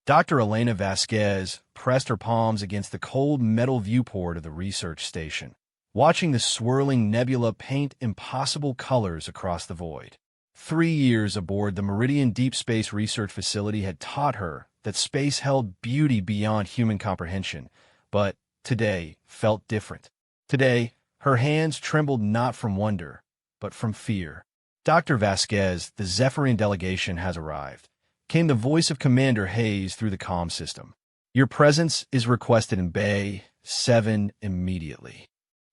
Dr. Elena Vasquez pressed her palms against the cold metal viewport of the research station, watching the swirling nebula paint impossible colors across the void. 3 years aboard the Meridian Deep Space Research Facility had taught her that space held beauty beyond human comprehension, but today felt different. Today, her hands trembled not from wonder, but from fear. Dr. Vasquez, the Zephyrian delegation has arrived, came the voice of Commander Hayes through the comm system. Your presence is requested in Bay 7 immediately.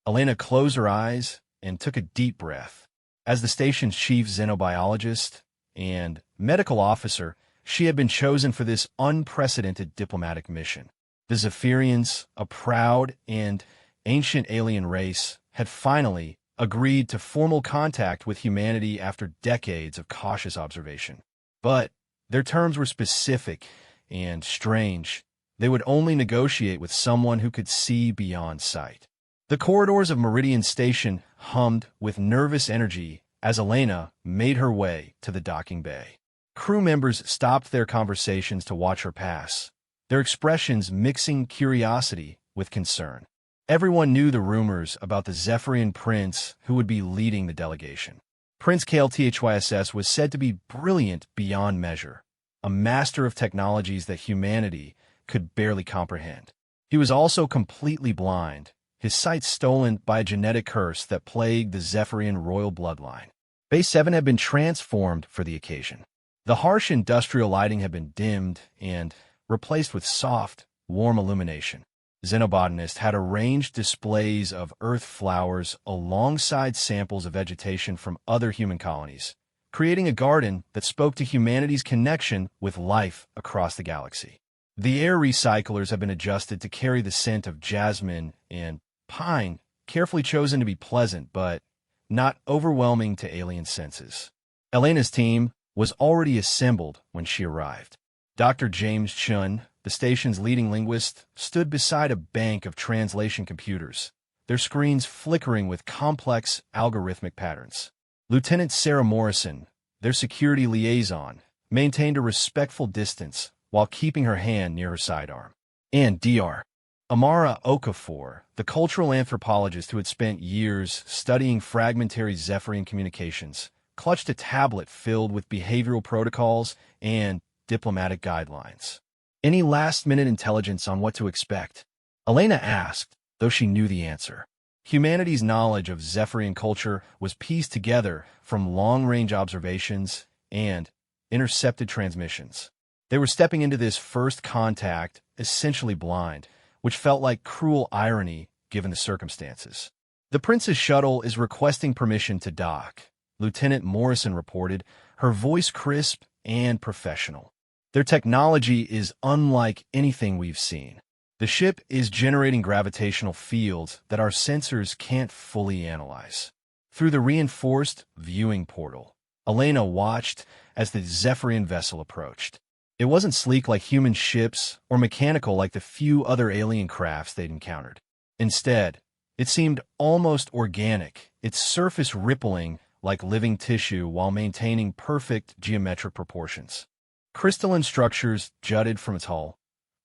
Elena closed her eyes and took a deep breath. As the station's chief xenobiologist and medical officer, she had been chosen for this unprecedented diplomatic mission. The Zephyrians, a proud and ancient alien race, had finally agreed to formal contact with humanity after decades of cautious observation. But their terms were specific and strange. They would only negotiate with someone who could see beyond sight. The corridors of Meridian Station hummed with nervous energy as Elena made her way to the docking bay. Crew members stopped their conversations to watch her pass, their expressions mixing curiosity with concern. Everyone knew the rumors about the Zephyrian prince who would be leading the delegation. Prince Kale THYSS was said to be brilliant beyond measure, a master of technologies that humanity could barely comprehend. He was also completely blind, his sight stolen by a genetic curse that plagued the Zephyrian royal bloodline. Bay 7 had been transformed for the occasion. The harsh industrial lighting had been dimmed and replaced with soft, warm illumination. Xenobotanists had arranged displays of earth flowers alongside samples of vegetation from other human colonies, creating a garden that spoke to humanity's connection with life across the galaxy. The air recyclers have been adjusted to carry the scent of jasmine and pine, carefully chosen to be pleasant but not overwhelming to alien senses. Elena's team was already assembled when she arrived. Dr. James Chun, the station's leading linguist, stood beside a bank of translation computers, their screens flickering with complex algorithmic patterns. Lieutenant Sarah Morrison, their security liaison, maintained a respectful distance while keeping her hand near her sidearm. And Dr. Amara Okafor, the cultural anthropologist who had spent years studying fragmentary Zephyrian communications, clutched a tablet filled with behavioral protocols and diplomatic guidelines. Any last-minute intelligence on what to expect? Elena asked, though she knew the answer. Humanity's knowledge of Zephyrian culture was pieced together from long-range observations and intercepted transmissions. They were stepping into this first contact essentially blind, which felt like cruel irony given the circumstances. The Prince's shuttle is requesting permission to dock, Lieutenant Morrison reported, her voice crisp and professional. Their technology is unlike anything we've seen. The ship is generating gravitational fields that our sensors can't fully analyze. Through the reinforced viewing portal, Elena watched as the Zephyrian vessel approached. It wasn't sleek like human ships or mechanical like the few other alien crafts they'd encountered. Instead, it seemed almost organic, its surface rippling like living tissue while maintaining perfect geometric proportions. Crystalline structures jutted from its hull,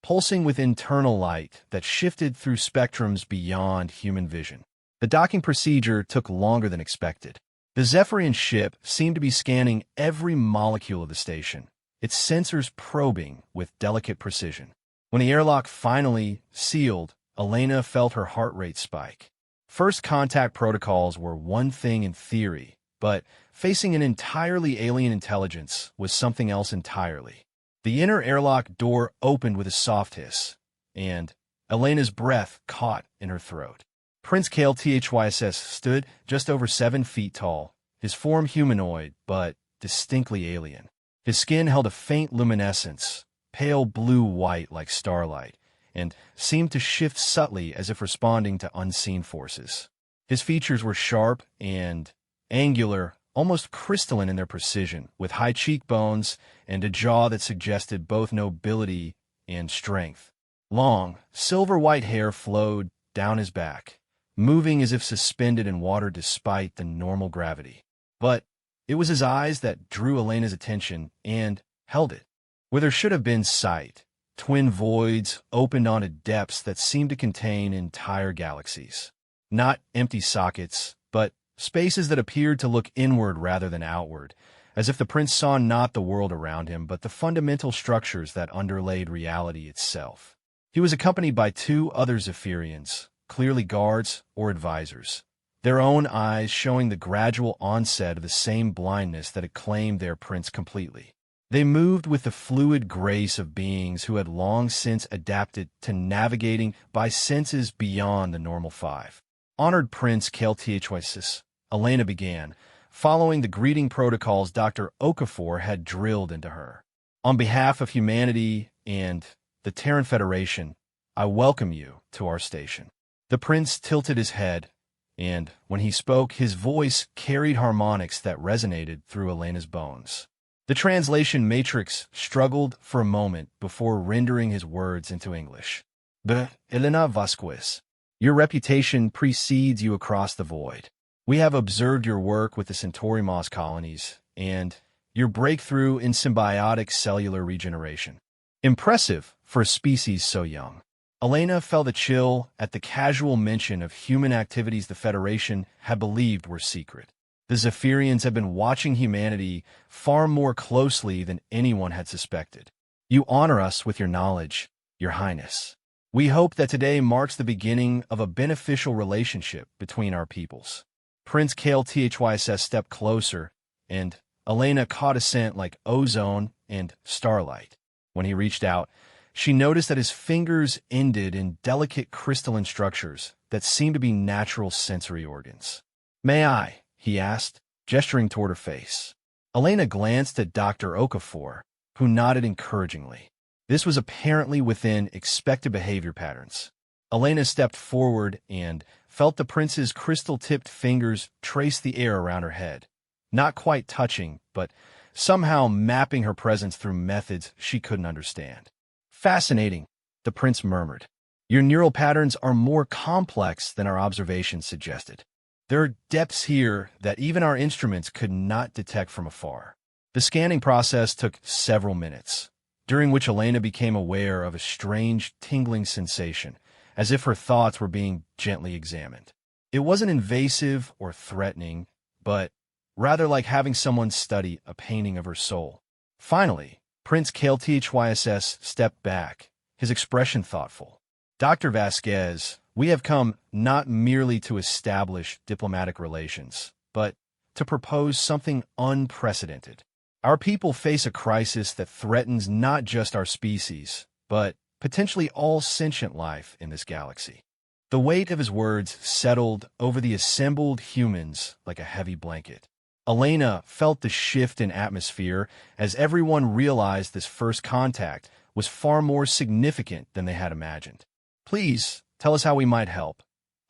pulsing with internal light that shifted through spectrums beyond human vision. The docking procedure took longer than expected. The Zephyrian ship seemed to be scanning every molecule of the station, its sensors probing with delicate precision. When the airlock finally sealed, Elena felt her heart rate spike. First contact protocols were one thing in theory, but facing an entirely alien intelligence was something else entirely. The inner airlock door opened with a soft hiss, and Elena's breath caught in her throat. Prince Kale THYSS stood just over 7 feet tall, his form humanoid, but distinctly alien. His skin held a faint luminescence, pale blue-white like starlight, and seemed to shift subtly as if responding to unseen forces. His features were sharp and angular, almost crystalline in their precision, with high cheekbones and a jaw that suggested both nobility and strength. Long, silver-white hair flowed down his back, moving as if suspended in water despite the normal gravity. But it was his eyes that drew Elena's attention and held it. Where there should have been sight, twin voids opened onto depths that seemed to contain entire galaxies. Not empty sockets, but spaces that appeared to look inward rather than outward, as if the prince saw not the world around him, but the fundamental structures that underlaid reality itself. He was accompanied by two other Zephyrians, clearly guards or advisors, their own eyes showing the gradual onset of the same blindness that had claimed their prince completely. They moved with the fluid grace of beings who had long since adapted to navigating by senses beyond the normal five. Honored Prince Keltichwysis, Elena began, following the greeting protocols Dr. Okafor had drilled into her. On behalf of humanity and the Terran Federation, I welcome you to our station. The prince tilted his head, and when he spoke, his voice carried harmonics that resonated through Elena's bones. The translation matrix struggled for a moment before rendering his words into English. Elena Vasquez, your reputation precedes you across the void. We have observed your work with the Centauri moss colonies and your breakthrough in symbiotic cellular regeneration. Impressive for a species so young. Elena felt a chill at the casual mention of human activities the Federation had believed were secret. The Zephyrians had been watching humanity far more closely than anyone had suspected. You honor us with your knowledge, Your Highness. We hope that today marks the beginning of a beneficial relationship between our peoples. Prince Kale Thys stepped closer, and Elena caught a scent like ozone and starlight. When he reached out, she noticed that his fingers ended in delicate crystalline structures that seemed to be natural sensory organs. May I? He asked, gesturing toward her face. Elena glanced at Dr. Okafor, who nodded encouragingly. This was apparently within expected behavior patterns. Elena stepped forward and felt the prince's crystal-tipped fingers trace the air around her head, not quite touching, but somehow mapping her presence through methods she couldn't understand. Fascinating, the prince murmured. Your neural patterns are more complex than our observations suggested. There are depths here that even our instruments could not detect from afar. The scanning process took several minutes, during which Elena became aware of a strange tingling sensation, as if her thoughts were being gently examined. It wasn't invasive or threatening, but rather like having someone study a painting of her soul. Finally, Prince Keltichwyss stepped back, his expression thoughtful. Dr. Vasquez, we have come not merely to establish diplomatic relations, but to propose something unprecedented. Our people face a crisis that threatens not just our species, but potentially all sentient life in this galaxy. The weight of his words settled over the assembled humans like a heavy blanket. Elena felt the shift in atmosphere as everyone realized this first contact was far more significant than they had imagined. Please, tell us how we might help,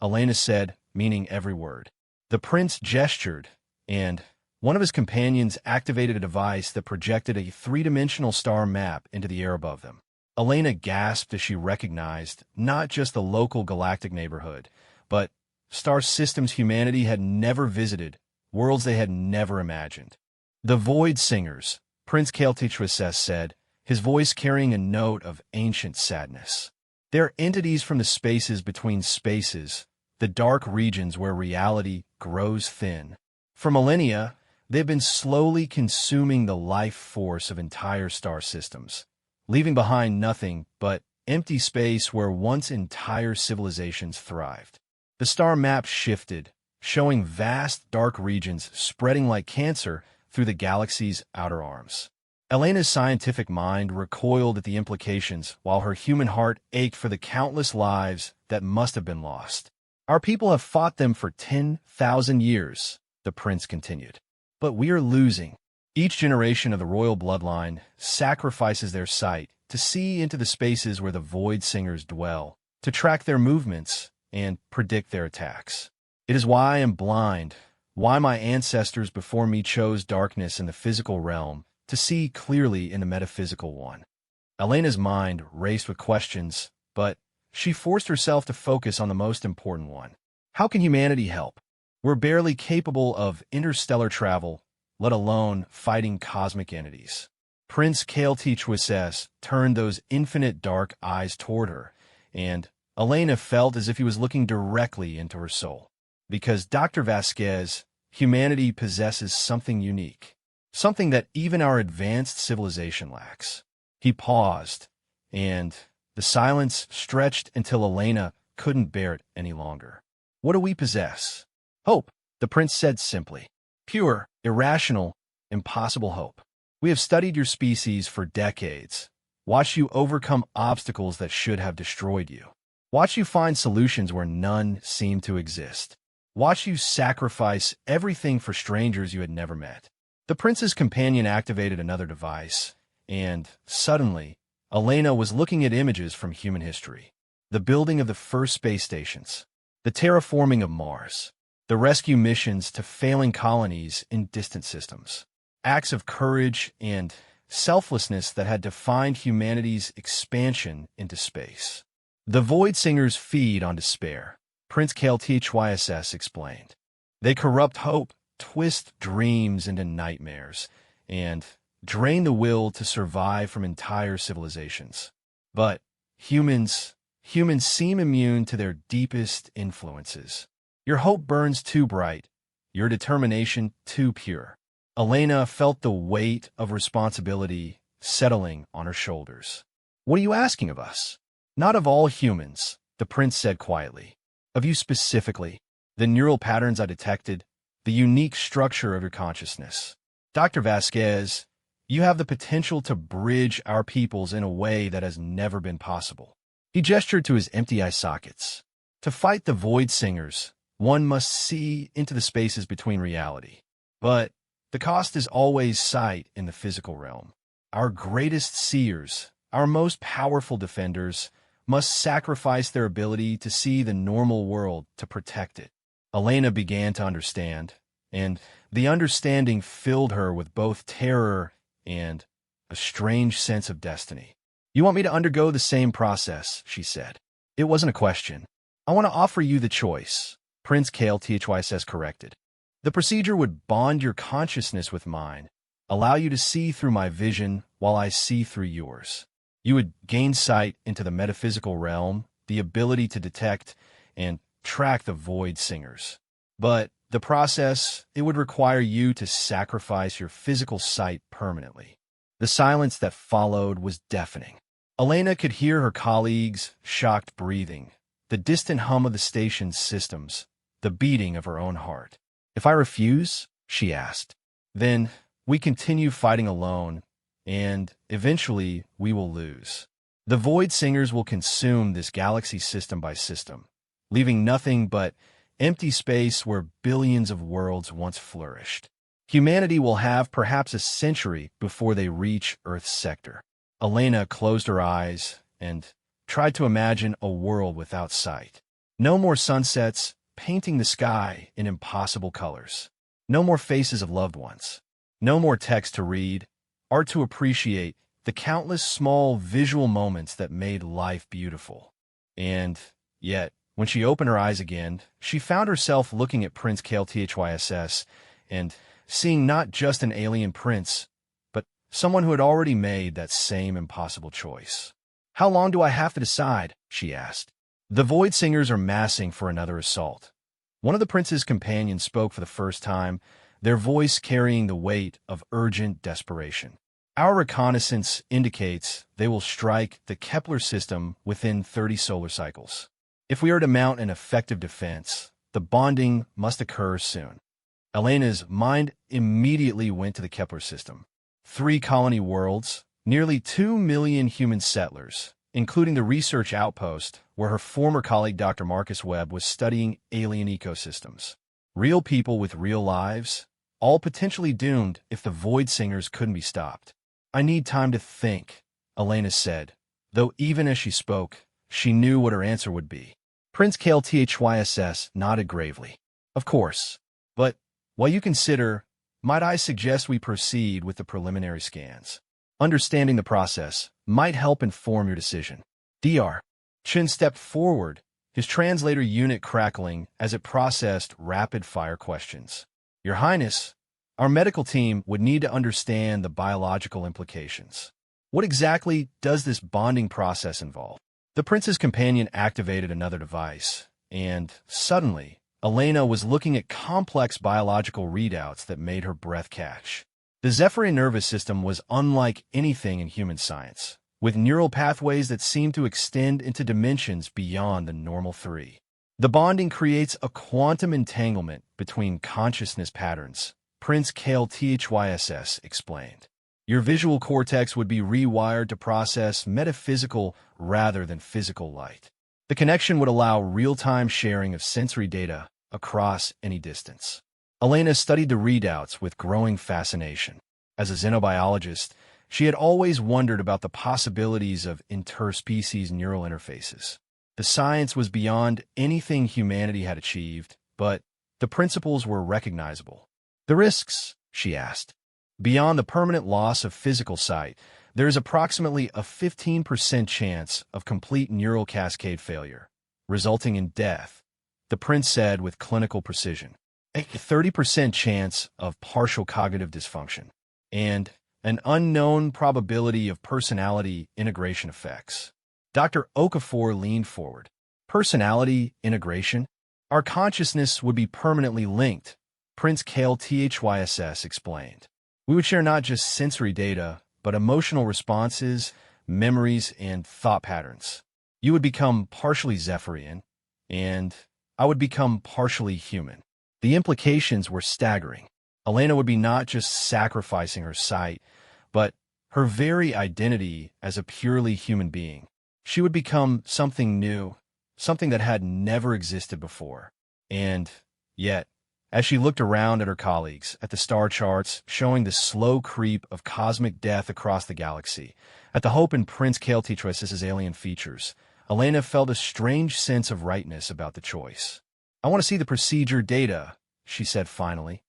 Elena said, meaning every word. The prince gestured, and one of his companions activated a device that projected a three-dimensional star map into the air above them. Elena gasped as she recognized not just the local galactic neighborhood, but star systems humanity had never visited, worlds they had never imagined. The Void Singers, Prince Keltichwyss said, his voice carrying a note of ancient sadness. They're entities from the spaces between spaces, the dark regions where reality grows thin. For millennia, they've been slowly consuming the life force of entire star systems, leaving behind nothing but empty space where once entire civilizations thrived. The star map shifted, showing vast dark regions spreading like cancer through the galaxy's outer arms. Elena's scientific mind recoiled at the implications, while her human heart ached for the countless lives that must have been lost. Our people have fought them for 10,000 years, the prince continued. But we are losing. Each generation of the royal bloodline sacrifices their sight to see into the spaces where the Void Singers dwell, to track their movements and predict their attacks. It is why I am blind, why my ancestors before me chose darkness in the physical realm to see clearly in the metaphysical one. Elena's mind raced with questions, but she forced herself to focus on the most important one. How can humanity help? We're barely capable of interstellar travel, let alone fighting cosmic entities. Prince Kael'Teachwisses turned those infinite dark eyes toward her, and Elena felt as if he was looking directly into her soul. Because Dr. Vasquez, humanity possesses something unique, something that even our advanced civilization lacks. He paused, and the silence stretched until Elena couldn't bear it any longer. What do we possess? Hope, the prince said simply. Pure, irrational, impossible hope. We have studied your species for decades, watched you overcome obstacles that should have destroyed you, watched you find solutions where none seemed to exist, watched you sacrifice everything for strangers you had never met. The prince's companion activated another device, and suddenly, Elena was looking at images from human history. The building of the first space stations, the terraforming of Mars, the rescue missions to failing colonies in distant systems, acts of courage and selflessness that had defined humanity's expansion into space. The Void Singers feed on despair, Prince Kael'Teachwisses explained. They corrupt hope, twist dreams into nightmares, and drain the will to survive from entire civilizations. But humans seem immune to their deepest influences. Your hope burns too bright, your determination too pure. Elena felt the weight of responsibility settling on her shoulders. What are you asking of us? Not of all humans, the prince said quietly. Of you specifically, the neural patterns I detected, the unique structure of your consciousness. Dr. Vasquez, you have the potential to bridge our peoples in a way that has never been possible. He gestured to his empty eye sockets. To fight the Void Singers, one must see into the spaces between reality. But the cost is always sight in the physical realm. Our greatest seers, our most powerful defenders, must sacrifice their ability to see the normal world to protect it. Elena began to understand, and the understanding filled her with both terror and a strange sense of destiny. You want me to undergo the same process, she said. It wasn't a question. I want to offer you the choice, Prince Kael'Teachwisses corrected. The procedure would bond your consciousness with mine, allow you to see through my vision while I see through yours. You would gain sight into the metaphysical realm, the ability to detect and track the Void Singers. But the process, it would require you to sacrifice your physical sight permanently. The silence that followed was deafening. Elena could hear her colleagues' shocked breathing, the distant hum of the station's systems, the beating of her own heart. If I refuse, she asked, then we continue fighting alone, and eventually we will lose. The Void Singers will consume this galaxy system by system, leaving nothing but empty space where billions of worlds once flourished. Humanity will have perhaps a century before they reach Earth's sector. Elena closed her eyes and tried to imagine a world without sight. No more sunsets painting the sky in impossible colors. No more faces of loved ones. No more text to read, art to appreciate, the countless small visual moments that made life beautiful. And yet, when she opened her eyes again, she found herself looking at Prince Kael'Teachwisses and seeing not just an alien prince, but someone who had already made that same impossible choice. How long do I have to decide? She asked. The Void Singers are massing for another assault. One of the prince's companions spoke for the first time, their voice carrying the weight of urgent desperation. Our reconnaissance indicates they will strike the Kepler system within 30 solar cycles. If we are to mount an effective defense, the bonding must occur soon. Elena's mind immediately went to the Kepler system. 3 colony worlds, nearly 2 million human settlers, including the research outpost where her former colleague Dr. Marcus Webb was studying alien ecosystems. Real people with real lives, all potentially doomed if the Void Singers couldn't be stopped. I need time to think, Elena said, though even as she spoke, she knew what her answer would be. Prince Kael'Teachwisses nodded gravely. Of course, but while you consider, might I suggest we proceed with the preliminary scans? Understanding the process might help inform your decision. Dr. Chen stepped forward, his translator unit crackling as it processed rapid-fire questions. Your Highness, Our medical team would need to understand the biological implications. What exactly does this bonding process involve? The prince's companion activated another device, and suddenly, Elena was looking at complex biological readouts that made her breath catch. The Zephyrian nervous system was unlike anything in human science, with neural pathways that seemed to extend into dimensions beyond the normal three. The bonding creates a quantum entanglement between consciousness patterns, Prince Kale THYSS explained. Your visual cortex would be rewired to process metaphysical rather than physical light. The connection would allow real-time sharing of sensory data across any distance. Elena studied the readouts with growing fascination. As a xenobiologist, she had always wondered about the possibilities of interspecies neural interfaces. The science was beyond anything humanity had achieved, but the principles were recognizable. The risks, she asked. Beyond the permanent loss of physical sight, there is approximately a 15% chance of complete neural cascade failure, resulting in death, the prince said with clinical precision. A 30% chance of partial cognitive dysfunction, and an unknown probability of personality integration effects. Dr. Okafor leaned forward. Personality integration? Our consciousness would be permanently linked, Prince Kale THYSS explained. We would share not just sensory data, but emotional responses, memories, and thought patterns. You would become partially Zephyrian, and I would become partially human. The implications were staggering. Elena would be not just sacrificing her sight, but her very identity as a purely human being. She would become something new, something that had never existed before. And yet, as she looked around at her colleagues, at the star charts showing the slow creep of cosmic death across the galaxy, at the hope in Prince Kale THYSS's alien features, Elena felt a strange sense of rightness about the choice. I want to see the procedure data, she said finally.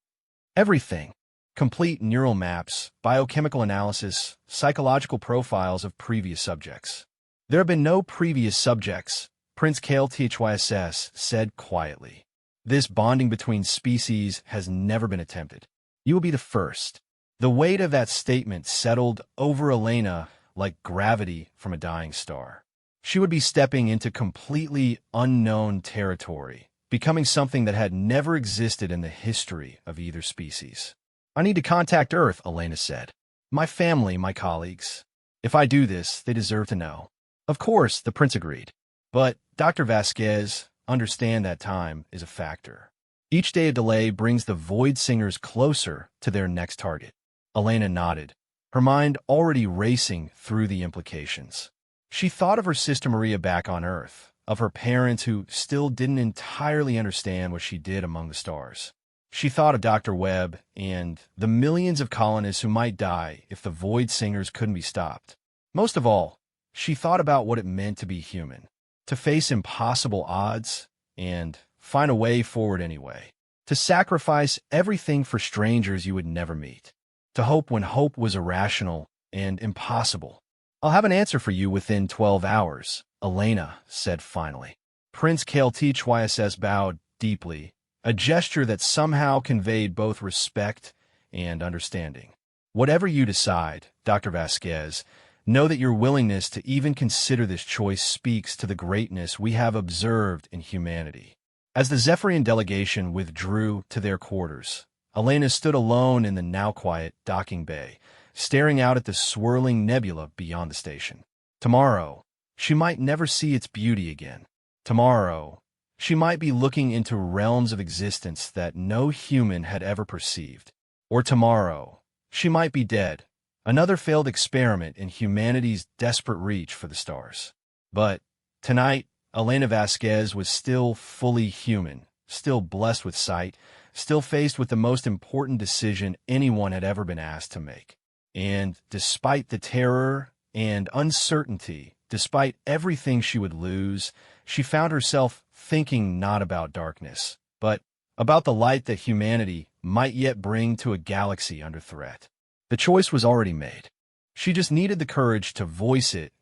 Everything. Complete neural maps, biochemical analysis, psychological profiles of previous subjects. There have been no previous subjects, Prince Kale THYSS said quietly. This bonding between species has never been attempted. You will be the first. The weight of that statement settled over Elena like gravity from a dying star. She would be stepping into completely unknown territory, becoming something that had never existed in the history of either species. I need to contact Earth, Elena said. My family, my colleagues. If I do this, they deserve to know. Of course, the prince agreed. But, Dr. Vasquez, understand that time is a factor. Each day of delay brings the Void Singers closer to their next target. Elena nodded, her mind already racing through the implications. She thought of her sister Maria back on Earth, of her parents who still didn't entirely understand what she did among the stars. She thought of Dr. Webb and the millions of colonists who might die if the Void Singers couldn't be stopped. Most of all, she thought about what it meant to be human, to face impossible odds and find a way forward anyway, to sacrifice everything for strangers you would never meet, to hope when hope was irrational and impossible. I'll have an answer for you within 12 hours, Elena said finally. Prince Kale THYSS bowed deeply, a gesture that somehow conveyed both respect and understanding. Whatever you decide, Dr. Vasquez, know that your willingness to even consider this choice speaks to the greatness we have observed in humanity. As the Zephyrian delegation withdrew to their quarters, Elena stood alone in the now-quiet docking bay, staring out at the swirling nebula beyond the station. Tomorrow, she might never see its beauty again. Tomorrow, she might be looking into realms of existence that no human had ever perceived. Or tomorrow, she might be dead, another failed experiment in humanity's desperate reach for the stars. But tonight, Elena Vasquez was still fully human, still blessed with sight, still faced with the most important decision anyone had ever been asked to make. And despite the terror and uncertainty, despite everything she would lose, she found herself thinking not about darkness, but about the light that humanity might yet bring to a galaxy under threat. The choice was already made. She just needed the courage to voice it.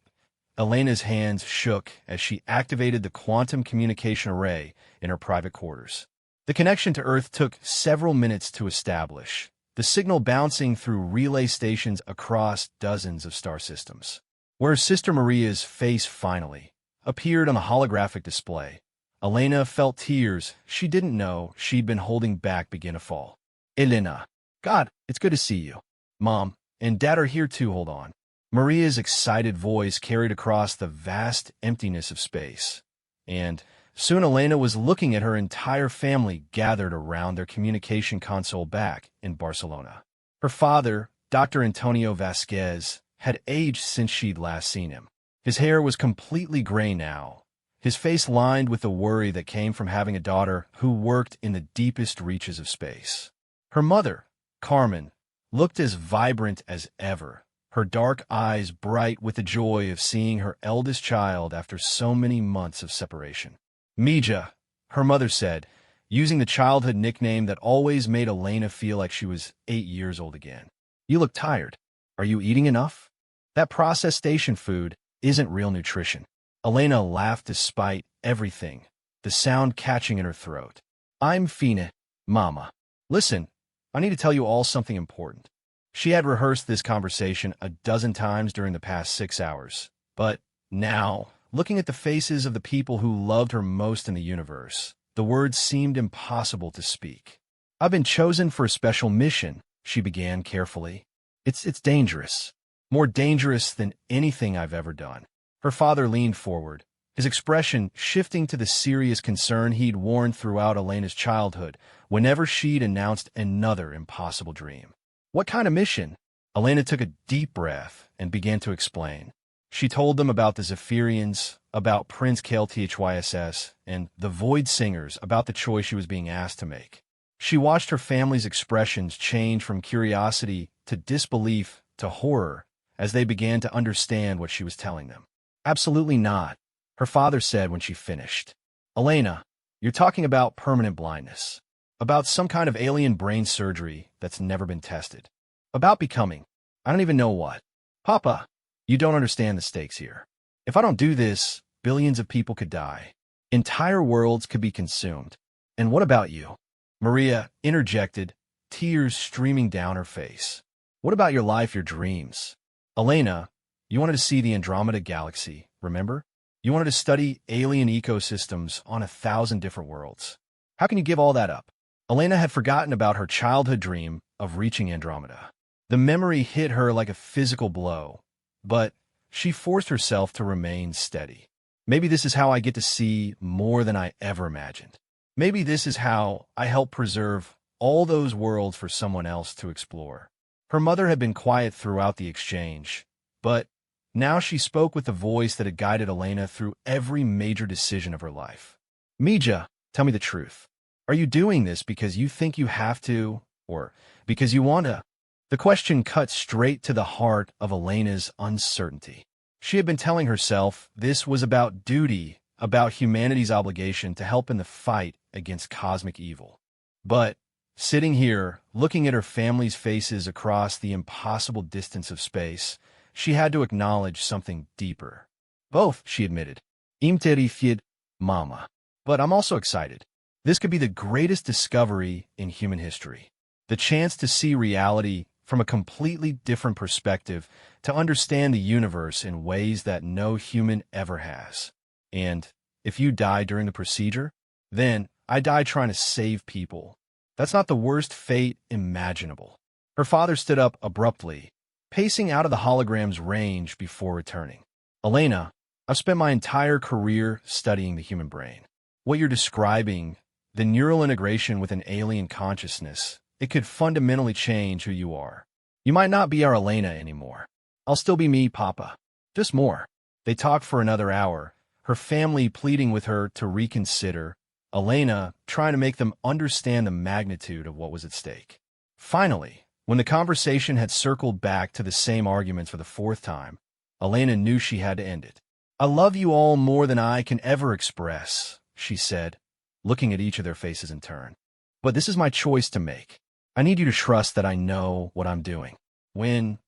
Elena's hands shook as she activated the quantum communication array in her private quarters. The connection to Earth took several minutes to establish, the signal bouncing through relay stations across dozens of star systems. Where her sister Maria's face finally appeared on the holographic display, Elena felt tears she didn't know she'd been holding back begin to fall. Elena. God, it's good to see you. Mom and Dad are here too, hold on. Maria's excited voice carried across the vast emptiness of space, and soon Elena was looking at her entire family gathered around their communication console back in Barcelona. Her father, Dr. Antonio Vasquez, had aged since she'd last seen him. His hair was completely gray now, his face lined with the worry that came from having a daughter who worked in the deepest reaches of space. Her mother, Carmen, looked as vibrant as ever, her dark eyes bright with the joy of seeing her eldest child after so many months of separation. Mija, her mother said, using the childhood nickname that always made Elena feel like she was 8 years old again. You look tired. Are you eating enough? That processed station food isn't real nutrition. Elena laughed despite everything, the sound catching in her throat. I'm Fina, Mama. Listen, I need to tell you all something important. She had rehearsed this conversation a dozen times during the past 6 hours, but now, looking at the faces of the people who loved her most in the universe, the words seemed impossible to speak. I've been chosen for a special mission, she began carefully. It's dangerous. More dangerous than anything I've ever done. Her father leaned forward, his expression shifting to the serious concern he'd worn throughout Elena's childhood whenever she'd announced another impossible dream. What kind of mission? Elena took a deep breath and began to explain. She told them about the Zephyrians, about Prince KLTHYSS, and the Void Singers, about the choice she was being asked to make. She watched her family's expressions change from curiosity to disbelief to horror as they began to understand what she was telling them. Absolutely not, her father said when she finished. Elena, you're talking about permanent blindness, about some kind of alien brain surgery that's never been tested, about becoming, I don't even know what. Papa, you don't understand the stakes here. If I don't do this, billions of people could die. Entire worlds could be consumed. And what about you? Maria interjected, tears streaming down her face. What about your life, your dreams? Elena, you wanted to see the Andromeda Galaxy, remember? You wanted to study alien ecosystems on 1,000 different worlds. How can you give all that up? Elena had forgotten about her childhood dream of reaching Andromeda. The memory hit her like a physical blow, but she forced herself to remain steady. Maybe this is how I get to see more than I ever imagined. Maybe this is how I help preserve all those worlds for someone else to explore. Her mother had been quiet throughout the exchange, but now she spoke with the voice that had guided Elena through every major decision of her life. Mija, tell me the truth. Are you doing this because you think you have to, or because you want to? The question cut straight to the heart of Elena's uncertainty. She had been telling herself this was about duty, about humanity's obligation to help in the fight against cosmic evil. But sitting here, looking at her family's faces across the impossible distance of space, she had to acknowledge something deeper. Both, she admitted. I'm terrified, Mama. But I'm also excited. This could be the greatest discovery in human history. The chance to see reality from a completely different perspective, to understand the universe in ways that no human ever has. And if you die during the procedure, then I die trying to save people. That's not the worst fate imaginable. Her father stood up abruptly, pacing out of the hologram's range before returning. Elena, I've spent my entire career studying the human brain. What you're describing, the neural integration with an alien consciousness, it could fundamentally change who you are. You might not be our Elena anymore. I'll still be me, Papa. Just more. They talked for another hour, her family pleading with her to reconsider, Elena trying to make them understand the magnitude of what was at stake. Finally, when the conversation had circled back to the same arguments for the 4th time, Elena knew she had to end it. I love you all more than I can ever express, she said, looking at each of their faces in turn. But this is my choice to make. I need you to trust that I know what I'm doing. When?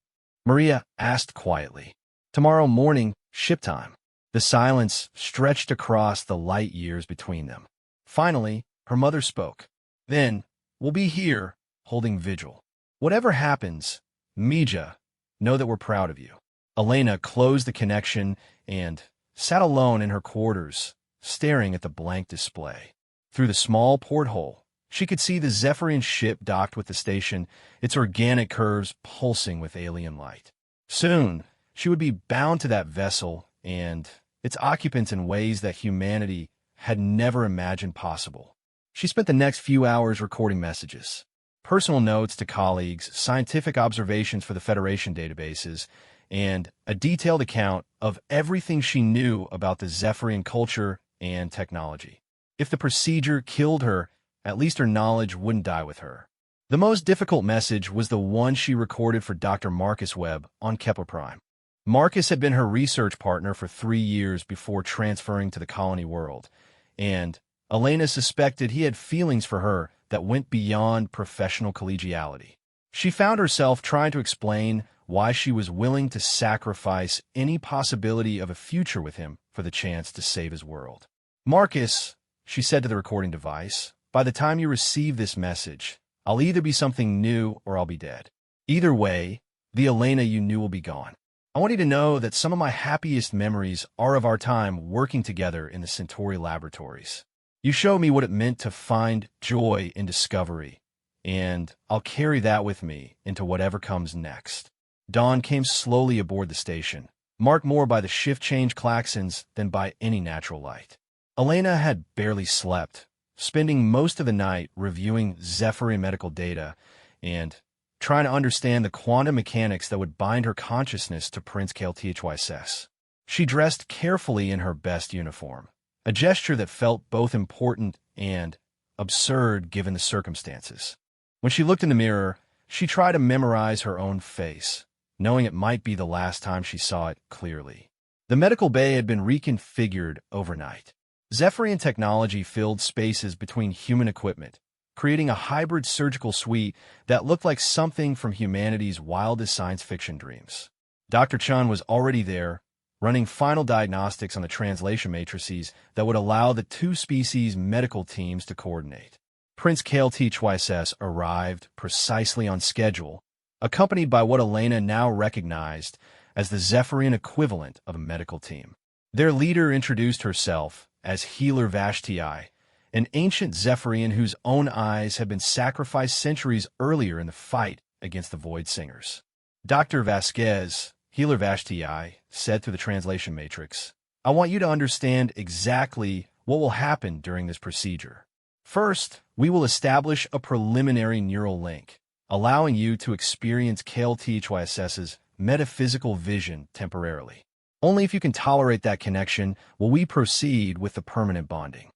Maria asked quietly. Tomorrow morning, ship time. The silence stretched across the light years between them. Finally, her mother spoke. Then, we'll be here, holding vigil. Whatever happens, Mija, know that we're proud of you. Elena closed the connection and sat alone in her quarters, staring at the blank display. Through the small porthole, she could see the Zephyrian ship docked with the station, its organic curves pulsing with alien light. Soon, she would be bound to that vessel and its occupants in ways that humanity had never imagined possible. She spent the next few hours recording messages, personal notes to colleagues, scientific observations for the Federation databases, and a detailed account of everything she knew about the Zephyrian culture and technology. If the procedure killed her, at least her knowledge wouldn't die with her. The most difficult message was the one she recorded for Dr. Marcus Webb on Kepler Prime. Marcus had been her research partner for 3 years before transferring to the colony world, and Elena suspected he had feelings for her that went beyond professional collegiality. She found herself trying to explain why she was willing to sacrifice any possibility of a future with him for the chance to save his world. Marcus, she said to the recording device, by the time you receive this message, I'll either be something new or I'll be dead. Either way, the Elena you knew will be gone. I want you to know that some of my happiest memories are of our time working together in the Centauri laboratories. You showed me what it meant to find joy in discovery, and I'll carry that with me into whatever comes next. Dawn came slowly aboard the station, marked more by the shift change klaxons than by any natural light. Elena had barely slept, spending most of the night reviewing Zephyrian medical data and trying to understand the quantum mechanics that would bind her consciousness to Prince KLTHYSS. She dressed carefully in her best uniform, a gesture that felt both important and absurd given the circumstances. When she looked in the mirror, she tried to memorize her own face, knowing it might be the last time she saw it clearly. The medical bay had been reconfigured overnight. Zephyrian technology filled spaces between human equipment, creating a hybrid surgical suite that looked like something from humanity's wildest science fiction dreams. Dr. Chun was already there, running final diagnostics on the translation matrices that would allow the two species' medical teams to coordinate. Prince KLTHYSS arrived precisely on schedule, accompanied by what Elena now recognized as the Zephyrian equivalent of a medical team. Their leader introduced herself as Healer Vashti, an ancient Zephyrian whose own eyes had been sacrificed centuries earlier in the fight against the Void Singers. Dr. Vasquez, Healer Vashti, said through the translation matrix, I want you to understand exactly what will happen during this procedure. First, we will establish a preliminary neural link, allowing you to experience KLTHYSS's metaphysical vision temporarily. Only if you can tolerate that connection will we proceed with the permanent bonding.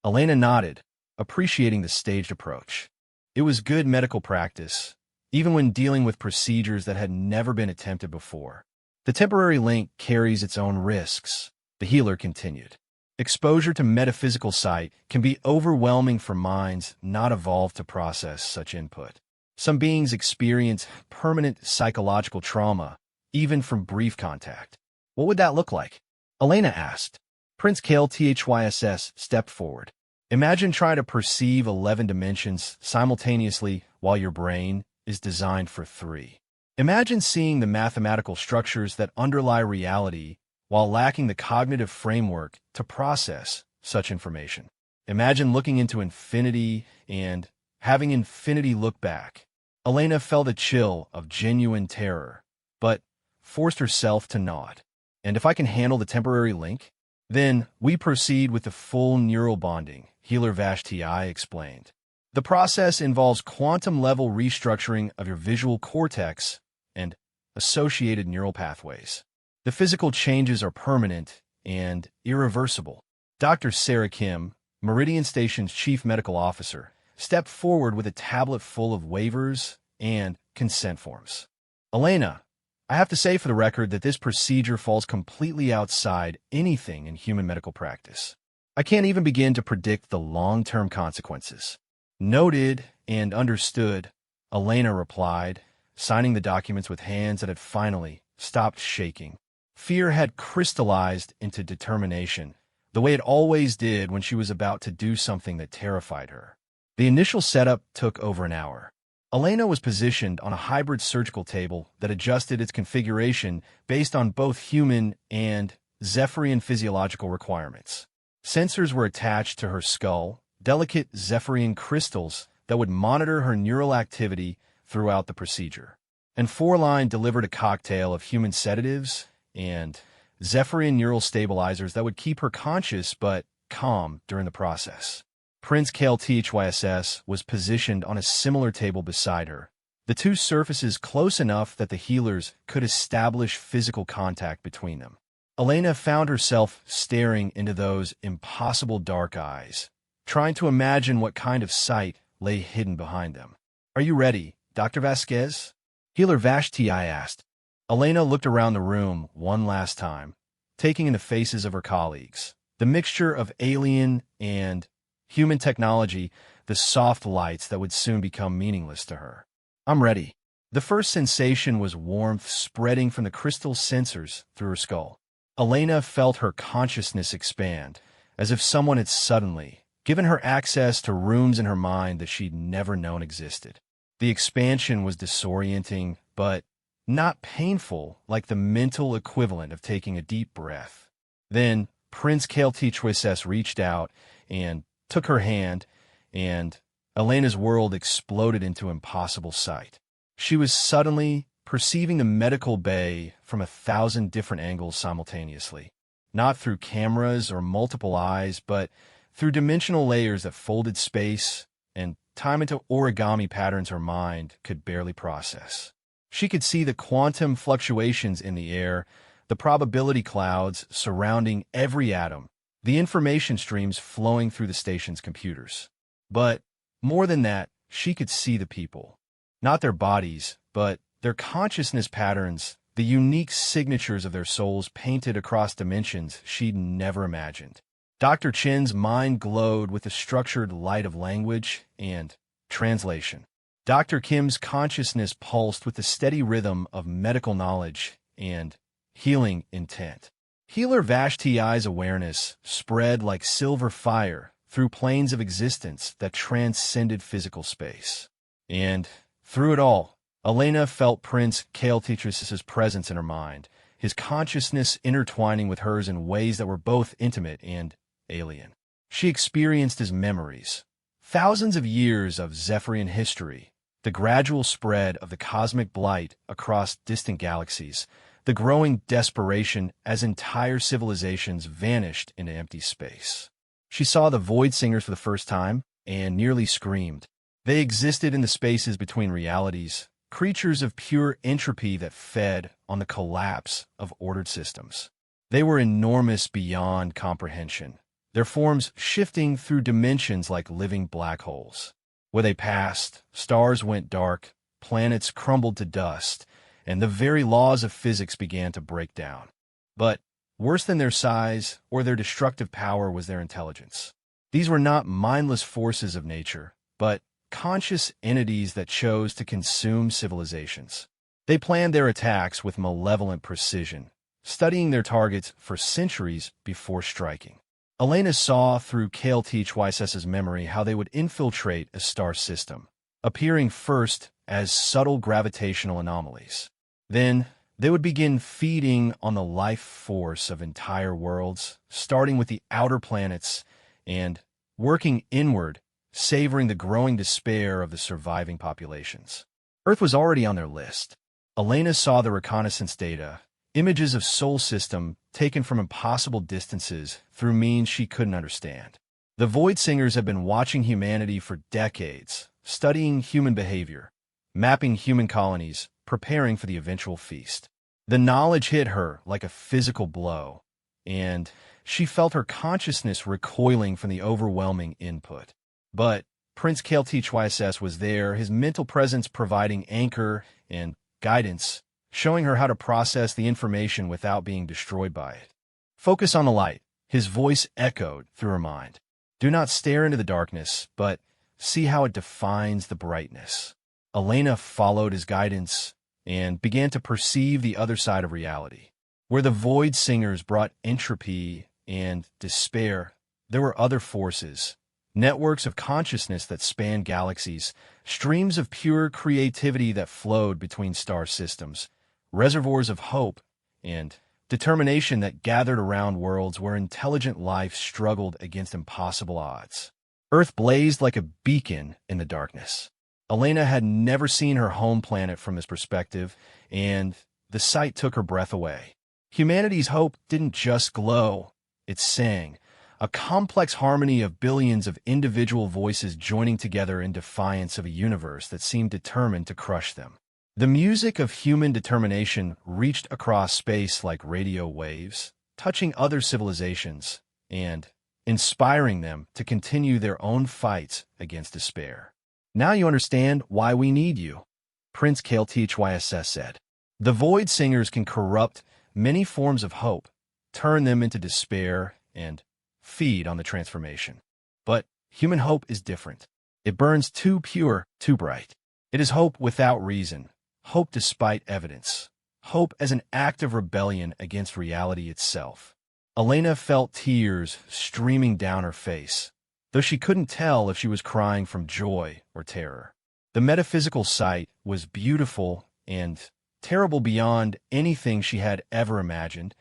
Elena nodded, appreciating the staged approach. It was good medical practice, even when dealing with procedures that had never been attempted before. The temporary link carries its own risks, the healer continued. Exposure to metaphysical sight can be overwhelming for minds not evolved to process such input. Some beings experience permanent psychological trauma, even from brief contact. What would that look like? Elena asked. Prince KLTHYSS stepped forward. Imagine trying to perceive 11 dimensions simultaneously while your brain is designed for 3. Imagine seeing the mathematical structures that underlie reality while lacking the cognitive framework to process such information. Imagine looking into infinity and having infinity look back. Elena felt a chill of genuine terror, but forced herself to nod. And if I can handle the temporary link, then we proceed with the full neural bonding, Healer Vashti explained. The process involves quantum-level restructuring of your visual cortex and associated neural pathways. The physical changes are permanent and irreversible. Dr. Sarah Kim, Meridian Station's chief medical officer, stepped forward with a tablet full of waivers and consent forms. Elena, I have to say for the record that this procedure falls completely outside anything in human medical practice. I can't even begin to predict the long-term consequences. Noted and understood, Elena replied, signing the documents with hands that had finally stopped shaking. Fear had crystallized into determination, the way it always did when she was about to do something that terrified her. The initial setup took over an hour. Elena was positioned on a hybrid surgical table that adjusted its configuration based on both human and Zephyrian physiological requirements. Sensors were attached to her skull, delicate Zephyrian crystals that would monitor her neural activity throughout the procedure. And Foreline delivered a cocktail of human sedatives and Zephyrian neural stabilizers that would keep her conscious but calm during the process. Prince KLTHYSS was positioned on a similar table beside her, the two surfaces close enough that the healers could establish physical contact between them. Elena found herself staring into those impossible dark eyes, trying to imagine what kind of sight lay hidden behind them. "Are you ready, Dr. Vasquez?" Healer Vashti asked. Elena looked around the room one last time, taking in the faces of her colleagues. The mixture of alien and human technology, the soft lights that would soon become meaningless to her. "I'm ready." The first sensation was warmth spreading from the crystal sensors through her skull. Elena felt her consciousness expand, as if someone had suddenly given her access to rooms in her mind that she'd never known existed. The expansion was disorienting, but not painful like the mental equivalent of taking a deep breath. Then Prince KLTHYSS reached out and took her hand, and Elena's world exploded into impossible sight. She was suddenly perceiving the medical bay from 1,000 different angles simultaneously, not through cameras or multiple eyes, but through dimensional layers that folded space and time into origami patterns her mind could barely process. She could see the quantum fluctuations in the air, the probability clouds surrounding every atom, the information streams flowing through the station's computers. But more than that, she could see the people. Not their bodies, but their consciousness patterns, the unique signatures of their souls painted across dimensions she'd never imagined. Dr. Chen's mind glowed with the structured light of language and translation. Dr. Kim's consciousness pulsed with the steady rhythm of medical knowledge and healing intent. Healer Vashti's awareness spread like silver fire through planes of existence that transcended physical space. And through it all, Elena felt Prince KLTHYSS's presence in her mind, his consciousness intertwining with hers in ways that were both intimate and alien. She experienced his memories, thousands of years of Zephyrian history, the gradual spread of the cosmic blight across distant galaxies, the growing desperation as entire civilizations vanished into empty space. She saw the Void Singers for the first time and nearly screamed. They existed in the spaces between realities, creatures of pure entropy that fed on the collapse of ordered systems. They were enormous beyond comprehension, their forms shifting through dimensions like living black holes. Where they passed, stars went dark, planets crumbled to dust, and the very laws of physics began to break down. But worse than their size or their destructive power was their intelligence. These were not mindless forces of nature, but conscious entities that chose to consume civilizations. They planned their attacks with malevolent precision, studying their targets for centuries before striking. Elena saw through KLTHYSS's memory how they would infiltrate a star system, appearing first as subtle gravitational anomalies. Then they would begin feeding on the life force of entire worlds, starting with the outer planets and working inward, savoring the growing despair of the surviving populations. Earth was already on their list. Elena saw the reconnaissance data, images of Sol system taken from impossible distances through means she couldn't understand. The Void Singers had been watching humanity for decades, studying human behavior, mapping human colonies, preparing for the eventual feast. The knowledge hit her like a physical blow, and she felt her consciousness recoiling from the overwhelming input. But Prince KLTHYSS was there, his mental presence providing anchor and guidance, showing her how to process the information without being destroyed by it. "Focus on the light," his voice echoed through her mind. "Do not stare into the darkness, but see how it defines the brightness." Elena followed his guidance and began to perceive the other side of reality. Where the Void Singers brought entropy and despair, there were other forces, networks of consciousness that span galaxies, streams of pure creativity that flowed between star systems, reservoirs of hope and determination that gathered around worlds where intelligent life struggled against impossible odds. Earth blazed like a beacon in the darkness. Elena had never seen her home planet from this perspective, and the sight took her breath away. Humanity's hope didn't just glow, it sang, a complex harmony of billions of individual voices joining together in defiance of a universe that seemed determined to crush them. The music of human determination reached across space like radio waves, touching other civilizations and inspiring them to continue their own fights against despair. "Now you understand why we need you," Prince KLTHYSS said. "The Void Singers can corrupt many forms of hope, turn them into despair, and feed on the transformation. But human hope is different. It burns too pure, too bright. It is hope without reason, hope despite evidence, hope as an act of rebellion against reality itself." Elena felt tears streaming down her face, though she couldn't tell if she was crying from joy or terror. The metaphysical sight was beautiful and terrible beyond anything she had ever imagined,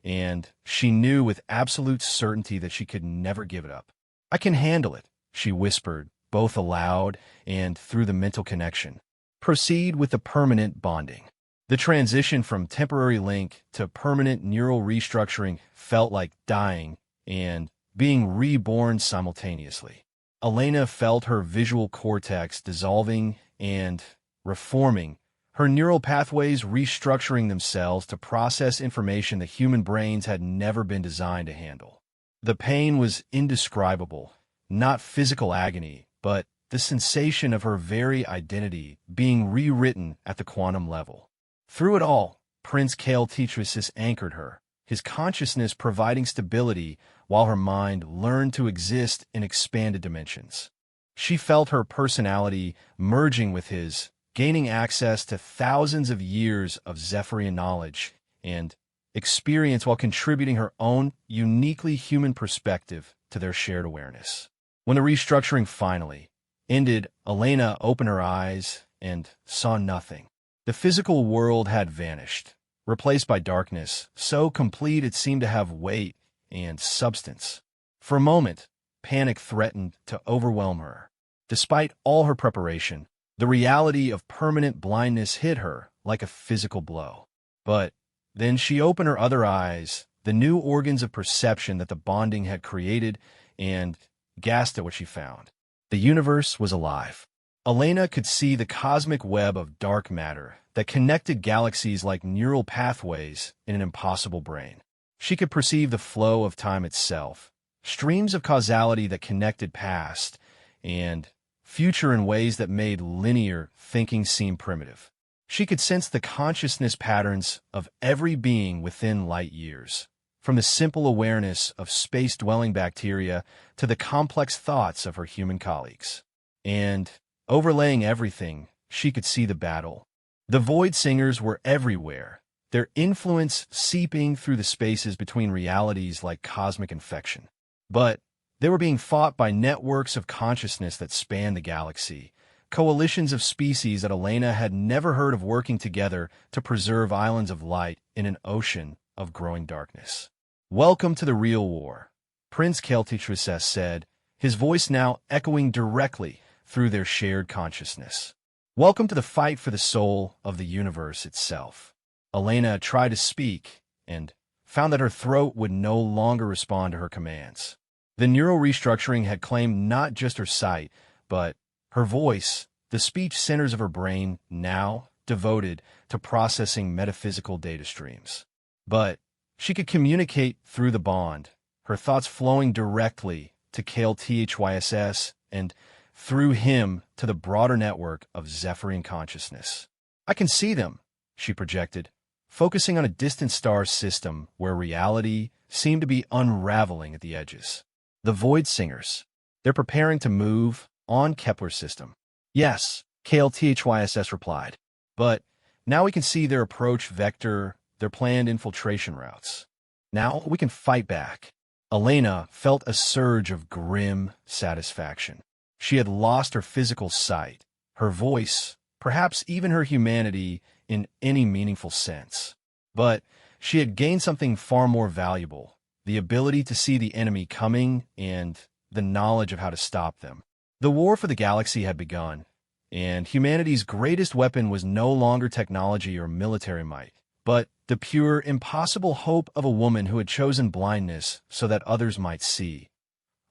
and she knew with absolute certainty that she could never give it up. "I can handle it," she whispered, both aloud and through the mental connection. "Proceed with the permanent bonding." The transition from temporary link to permanent neural restructuring felt like dying and being reborn simultaneously. Elena felt her visual cortex dissolving and reforming, her neural pathways restructuring themselves to process information that human brains had never been designed to handle. The pain was indescribable, not physical agony, but the sensation of her very identity being rewritten at the quantum level. Through it all, Prince KLTHYSS anchored her, his consciousness providing stability while her mind learned to exist in expanded dimensions. She felt her personality merging with his, gaining access to thousands of years of Zephyrian knowledge and experience while contributing her own uniquely human perspective to their shared awareness. When the restructuring finally ended, Elena opened her eyes and saw nothing. The physical world had vanished, replaced by darkness, so complete it seemed to have weight and substance. For a moment, panic threatened to overwhelm her. Despite all her preparation, the reality of permanent blindness hit her like a physical blow. But then she opened her other eyes, the new organs of perception that the bonding had created, and gasped at what she found. The universe was alive. Elena could see the cosmic web of dark matter that connected galaxies like neural pathways in an impossible brain. She could perceive the flow of time itself, streams of causality that connected past and future in ways that made linear thinking seem primitive. She could sense the consciousness patterns of every being within light years, from the simple awareness of space-dwelling bacteria to the complex thoughts of her human colleagues. And overlaying everything, she could see the battle. The Void Singers were everywhere, their influence seeping through the spaces between realities like cosmic infection. But they were being fought by networks of consciousness that spanned the galaxy, coalitions of species that Elena had never heard of working together to preserve islands of light in an ocean of growing darkness. "Welcome to the real war," Prince KLTHYSS said, his voice now echoing directly through their shared consciousness. "Welcome to the fight for the soul of the universe itself." Elena tried to speak and found that her throat would no longer respond to her commands. The neural restructuring had claimed not just her sight, but her voice, the speech centers of her brain now devoted to processing metaphysical data streams. But she could communicate through the bond, her thoughts flowing directly to KLTHYSS and through him to the broader network of Zephyrian consciousness. "I can see them," she projected, focusing on a distant star system where reality seemed to be unraveling at the edges. "The Void Singers. They're preparing to move on Kepler's system." "Yes," KLTHYSS replied. "But now we can see their approach vector, their planned infiltration routes. Now we can fight back." Elena felt a surge of grim satisfaction. She had lost her physical sight, her voice, perhaps even her humanity in any meaningful sense. But she had gained something far more valuable, the ability to see the enemy coming and the knowledge of how to stop them. The war for the galaxy had begun, and humanity's greatest weapon was no longer technology or military might, but the pure, impossible hope of a woman who had chosen blindness so that others might see.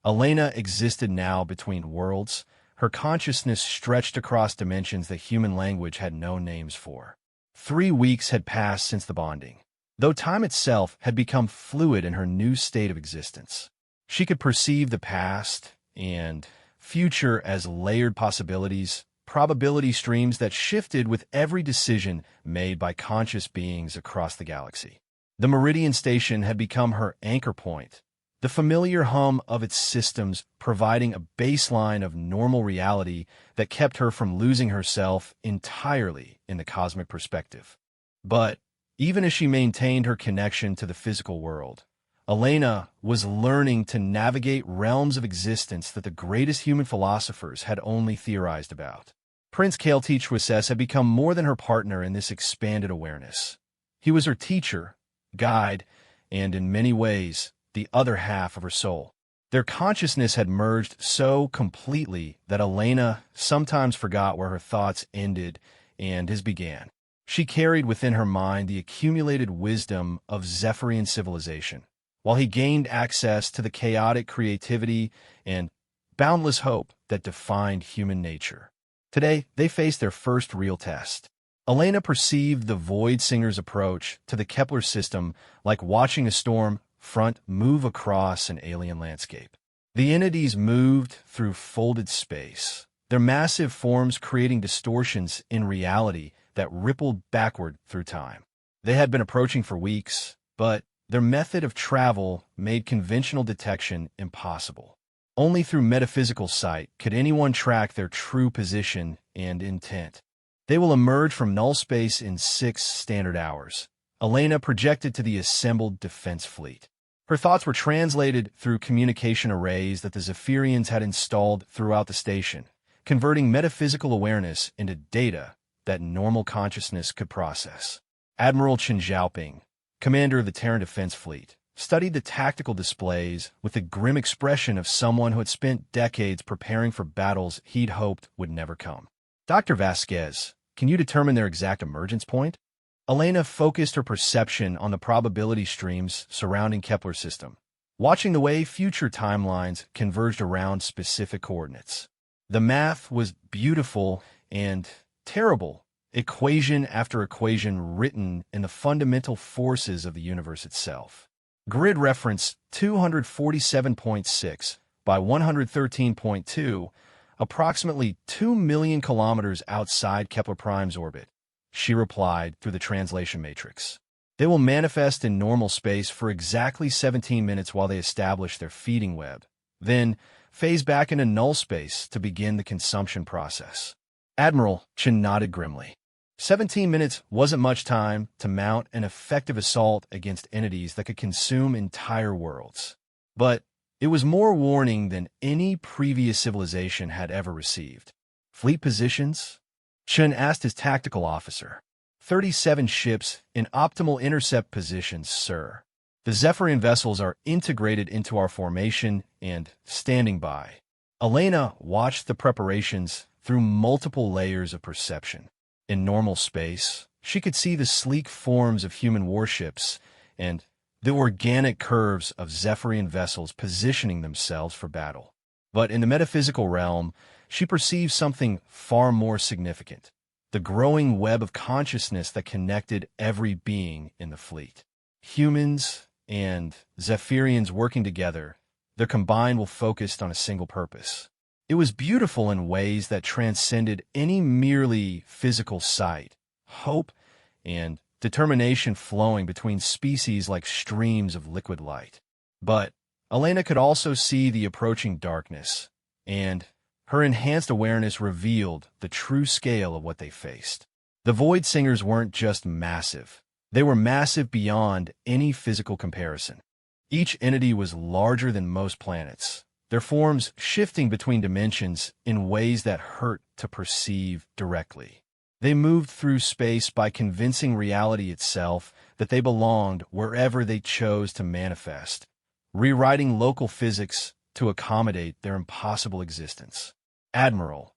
Elena existed now between worlds, her consciousness stretched across dimensions that human language had no names for. 3 weeks had passed since the bonding, though time itself had become fluid in her new state of existence. She could perceive the past and future as layered possibilities, probability streams that shifted with every decision made by conscious beings across the galaxy. The Meridian Station had become her anchor point, the familiar hum of its systems providing a baseline of normal reality that kept her from losing herself entirely in the cosmic perspective. But even as she maintained her connection to the physical world, Elena was learning to navigate realms of existence that the greatest human philosophers had only theorized about. Prince Kael'Teachwissess had become more than her partner in this expanded awareness. He was her teacher, guide, and in many ways, the other half of her soul. Their consciousness had merged so completely that Elena sometimes forgot where her thoughts ended and his began. She carried within her mind the accumulated wisdom of Zephyrian civilization, while he gained access to the chaotic creativity and boundless hope that defined human nature. Today, they faced their first real test. Elena perceived the Void Singer's approach to the Kepler system like watching a storm front move across an alien landscape. The entities moved through folded space, their massive forms creating distortions in reality that rippled backward through time. They had been approaching for weeks, but their method of travel made conventional detection impossible. Only through metaphysical sight could anyone track their true position and intent. They will emerge from null space in 6 standard hours. Elena projected to the assembled defense fleet. Her thoughts were translated through communication arrays that the Zephyrians had installed throughout the station, converting metaphysical awareness into data that normal consciousness could process. Admiral Chen Xiaoping, commander of the Terran Defense Fleet, studied the tactical displays with the grim expression of someone who had spent decades preparing for battles he'd hoped would never come. Dr. Vasquez, can you determine their exact emergence point? Elena focused her perception on the probability streams surrounding Kepler's system, watching the way future timelines converged around specific coordinates. The math was beautiful and terrible, equation after equation written in the fundamental forces of the universe itself. Grid reference 247.6 by 113.2, approximately 2 million kilometers outside Kepler Prime's orbit, she replied through the translation matrix. They will manifest in normal space for exactly 17 minutes while they establish their feeding web, then phase back into null space to begin the consumption process. Admiral Chen nodded grimly. 17 minutes wasn't much time to mount an effective assault against entities that could consume entire worlds. But it was more warning than any previous civilization had ever received. Fleet positions? Chen asked his tactical officer. 37 ships in optimal intercept positions, sir. The Zephyrian vessels are integrated into our formation and standing by. Elena watched the preparations through multiple layers of perception. In normal space, she could see the sleek forms of human warships and the organic curves of Zephyrian vessels positioning themselves for battle. But in the metaphysical realm, she perceived something far more significant: the growing web of consciousness that connected every being in the fleet. Humans and Zephyrians working together, their combined will focused on a single purpose. It was beautiful in ways that transcended any merely physical sight, hope and determination flowing between species like streams of liquid light. But Elena could also see the approaching darkness, and her enhanced awareness revealed the true scale of what they faced. The Void Singers weren't just massive. They were massive beyond any physical comparison. Each entity was larger than most planets, their forms shifting between dimensions in ways that hurt to perceive directly. They moved through space by convincing reality itself that they belonged wherever they chose to manifest, rewriting local physics to accommodate their impossible existence. Admiral,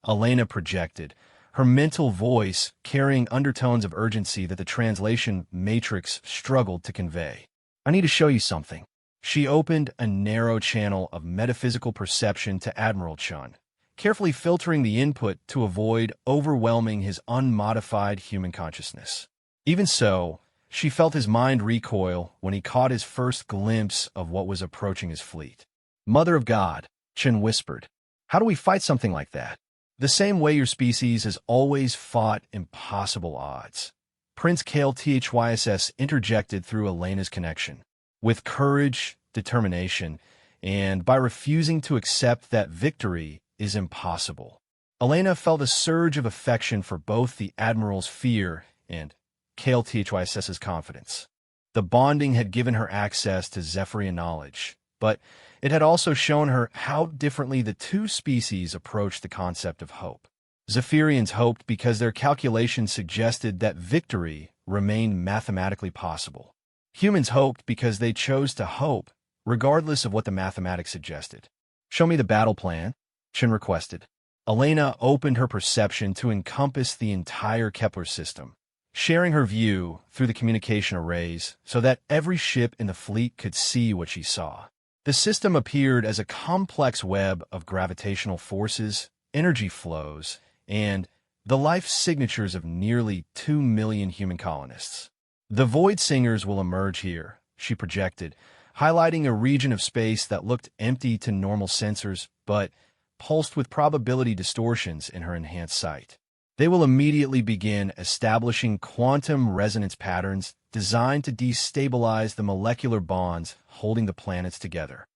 Elena projected, her mental voice carrying undertones of urgency that the translation matrix struggled to convey. I need to show you something. She opened a narrow channel of metaphysical perception to Admiral Chun, carefully filtering the input to avoid overwhelming his unmodified human consciousness. Even so, she felt his mind recoil when he caught his first glimpse of what was approaching his fleet. Mother of God, Chun whispered, how do we fight something like that? The same way your species has always fought impossible odds. Prince Kale THYSS interjected through Elena's connection. With courage, determination, and by refusing to accept that victory is impossible. Elena felt a surge of affection for both the Admiral's fear and Kale THYSS's confidence. The bonding had given her access to Zephyrian knowledge, but it had also shown her how differently the two species approached the concept of hope. Zephyrians hoped because their calculations suggested that victory remained mathematically possible. Humans hoped because they chose to hope, regardless of what the mathematics suggested. Show me the battle plan, Chun requested. Elena opened her perception to encompass the entire Kepler system, sharing her view through the communication arrays so that every ship in the fleet could see what she saw. The system appeared as a complex web of gravitational forces, energy flows, and the life signatures of nearly 2 million human colonists. The Void Singers will emerge here, she projected, highlighting a region of space that looked empty to normal sensors, but pulsed with probability distortions in her enhanced sight. They will immediately begin establishing quantum resonance patterns designed to destabilize the molecular bonds holding the planets together.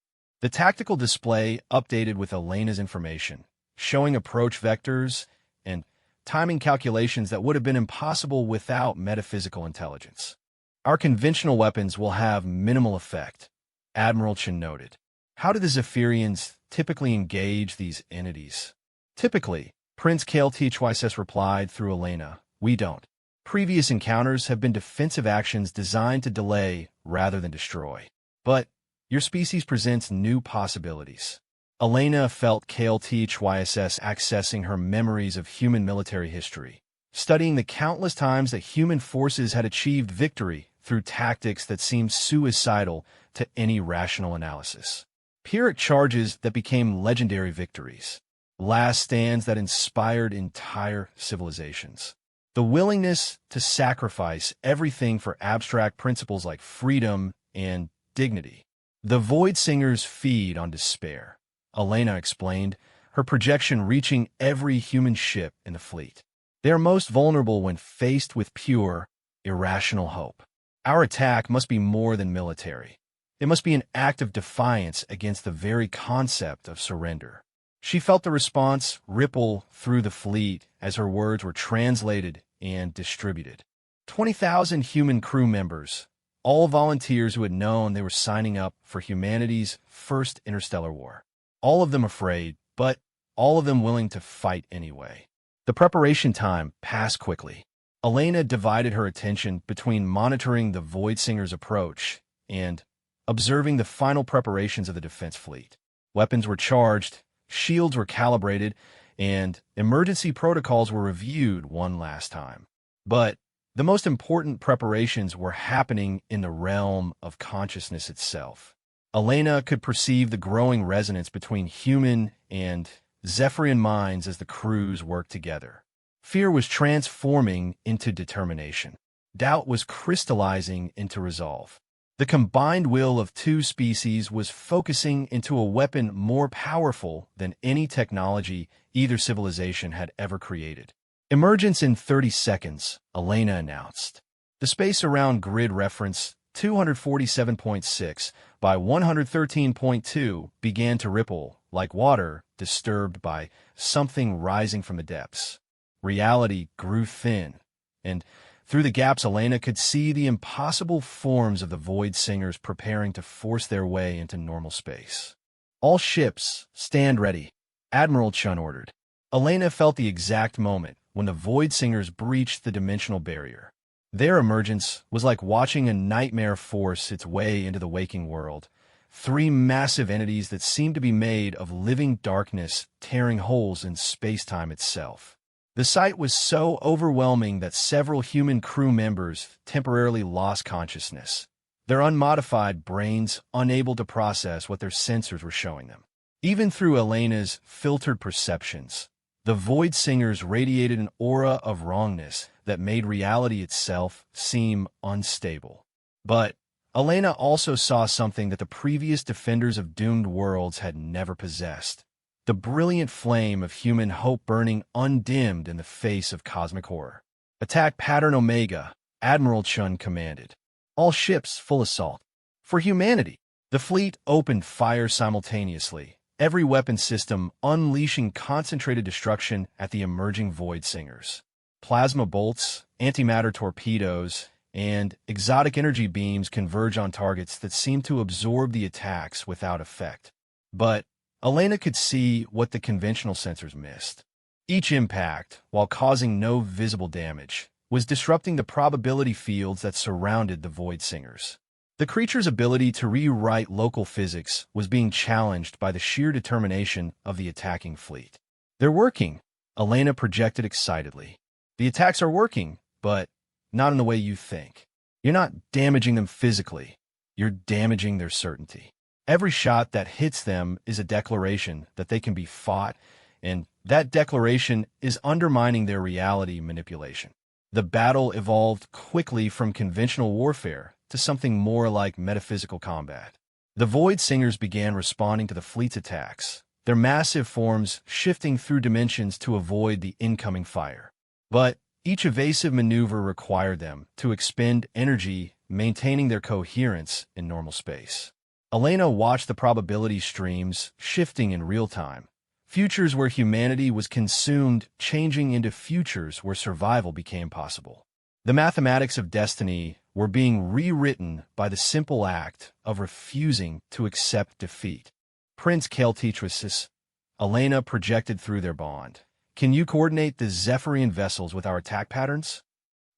The tactical display updated with Elena's information, showing approach vectors and timing calculations that would have been impossible without metaphysical intelligence. Our conventional weapons will have minimal effect, Admiral Chun noted. How do the Zephyrians typically engage these entities? Typically, Prince Kale THYSS replied through Elena, we don't. Previous encounters have been defensive actions designed to delay rather than destroy. But your species presents new possibilities. Elena felt Kale THYSS accessing her memories of human military history, studying the countless times that human forces had achieved victory through tactics that seemed suicidal to any rational analysis. Pyrrhic charges that became legendary victories. Last stands that inspired entire civilizations. The willingness to sacrifice everything for abstract principles like freedom and dignity. The Void Singers feed on despair, Elena explained, her projection reaching every human ship in the fleet. They are most vulnerable when faced with pure, irrational hope. Our attack must be more than military. It must be an act of defiance against the very concept of surrender. She felt the response ripple through the fleet as her words were translated and distributed. 20,000 human crew members, all volunteers who had known they were signing up for humanity's first interstellar war. All of them afraid, but all of them willing to fight anyway. The preparation time passed quickly. Elena divided her attention between monitoring the Void Singer's approach and observing the final preparations of the defense fleet. Weapons were charged, shields were calibrated, and emergency protocols were reviewed one last time. But the most important preparations were happening in the realm of consciousness itself. Elena could perceive the growing resonance between human and Zephyrian minds as the crews worked together. Fear was transforming into determination. Doubt was crystallizing into resolve. The combined will of two species was focusing into a weapon more powerful than any technology either civilization had ever created. Emergence in 30 seconds, Elena announced. The space around grid reference 247.6 by 113.2 began to ripple like water disturbed by something rising from the depths. Reality grew thin, and Through the gaps, Elena could see the impossible forms of the Void Singers preparing to force their way into normal space. "All ships, stand ready," Admiral Chun ordered. Elena felt the exact moment when the Void Singers breached the dimensional barrier. Their emergence was like watching a nightmare force its way into the waking world. Three massive entities that seemed to be made of living darkness, tearing holes in space-time itself. The sight was so overwhelming that several human crew members temporarily lost consciousness, their unmodified brains unable to process what their sensors were showing them. Even through Elena's filtered perceptions, the Void Singers radiated an aura of wrongness that made reality itself seem unstable. But Elena also saw something that the previous defenders of doomed worlds had never possessed: the brilliant flame of human hope burning undimmed in the face of cosmic horror. "Attack Pattern Omega," Admiral Chun commanded. "All ships, full assault." For humanity, the fleet opened fire simultaneously, every weapon system unleashing concentrated destruction at the emerging Void Singers. Plasma bolts, antimatter torpedoes, and exotic energy beams converge on targets that seemed to absorb the attacks without effect. But Elena could see what the conventional sensors missed. Each impact, while causing no visible damage, was disrupting the probability fields that surrounded the Void Singers. The creature's ability to rewrite local physics was being challenged by the sheer determination of the attacking fleet. "They're working," Elena projected excitedly. "The attacks are working, but not in the way you think. You're not damaging them physically. You're damaging their certainty. Every shot that hits them is a declaration that they can be fought, and that declaration is undermining their reality manipulation." The battle evolved quickly from conventional warfare to something more like metaphysical combat. The Void Singers began responding to the fleet's attacks, their massive forms shifting through dimensions to avoid the incoming fire. But each evasive maneuver required them to expend energy, maintaining their coherence in normal space. Elena watched the probability streams shifting in real time, futures where humanity was consumed changing into futures where survival became possible. The mathematics of destiny were being rewritten by the simple act of refusing to accept defeat. "Prince Keltetris," Elena projected through their bond. "Can you coordinate the Zephyrian vessels with our attack patterns?"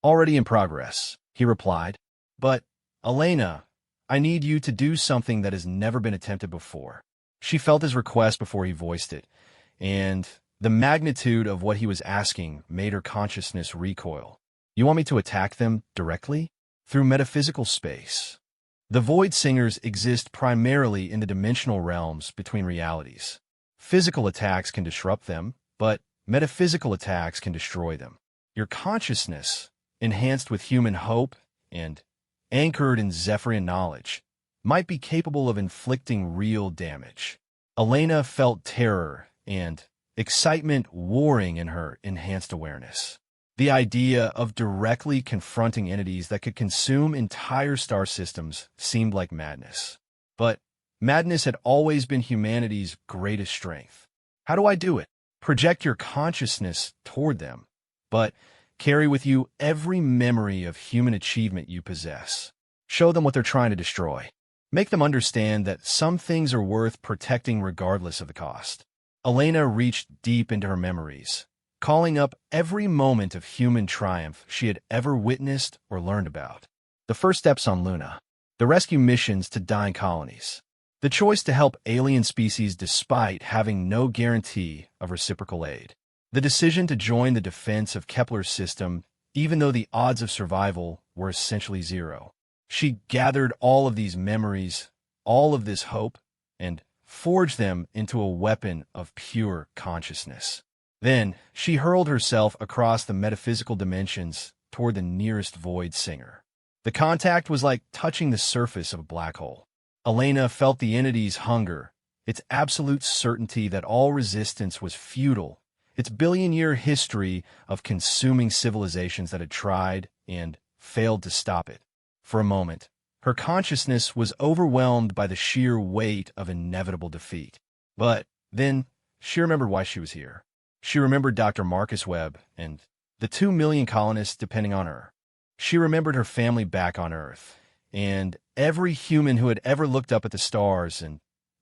"Already in progress," he replied. "But, Elena, I need you to do something that has never been attempted before." She felt his request before he voiced it, and the magnitude of what he was asking made her consciousness recoil. "You want me to attack them directly? Through metaphysical space?" The Void Singers exist primarily in the dimensional realms between realities. Physical attacks can disrupt them, but metaphysical attacks can destroy them. Your consciousness, enhanced with human hope and anchored in Zephyrian knowledge, might be capable of inflicting real damage. Elena felt terror and excitement warring in her enhanced awareness. The idea of directly confronting entities that could consume entire star systems seemed like madness. But madness had always been humanity's greatest strength. How do I do it? Project your consciousness toward them, but carry with you every memory of human achievement you possess. Show them what they're trying to destroy. Make them understand that some things are worth protecting regardless of the cost. Elena reached deep into her memories, calling up every moment of human triumph she had ever witnessed or learned about. The first steps on Luna, the rescue missions to dying colonies, the choice to help alien species despite having no guarantee of reciprocal aid, the decision to join the defense of Kepler's system even though the odds of survival were essentially zero. She gathered all of these memories, all of this hope, and forged them into a weapon of pure consciousness. Then she hurled herself across the metaphysical dimensions toward the nearest Void Singer. The contact was like touching the surface of a black hole. Elena felt the entity's hunger, its absolute certainty that all resistance was futile, its billion-year history of consuming civilizations that had tried and failed to stop it. For a moment, her consciousness was overwhelmed by the sheer weight of inevitable defeat. But then she remembered why she was here. She remembered Dr. Marcus Webb and the 2 million colonists depending on her. She remembered her family back on Earth, and every human who had ever looked up at the stars and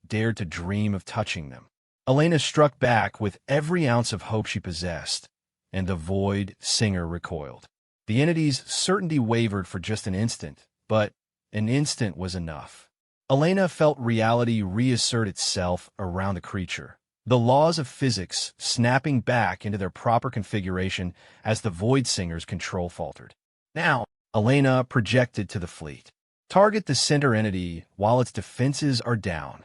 dared to dream of touching them. Elena struck back with every ounce of hope she possessed, and the Void Singer recoiled. The entity's certainty wavered for just an instant, but an instant was enough. Elena felt reality reassert itself around the creature, the laws of physics snapping back into their proper configuration as the Void Singer's control faltered. Now, Elena projected to the fleet. Target the center entity while its defenses are down.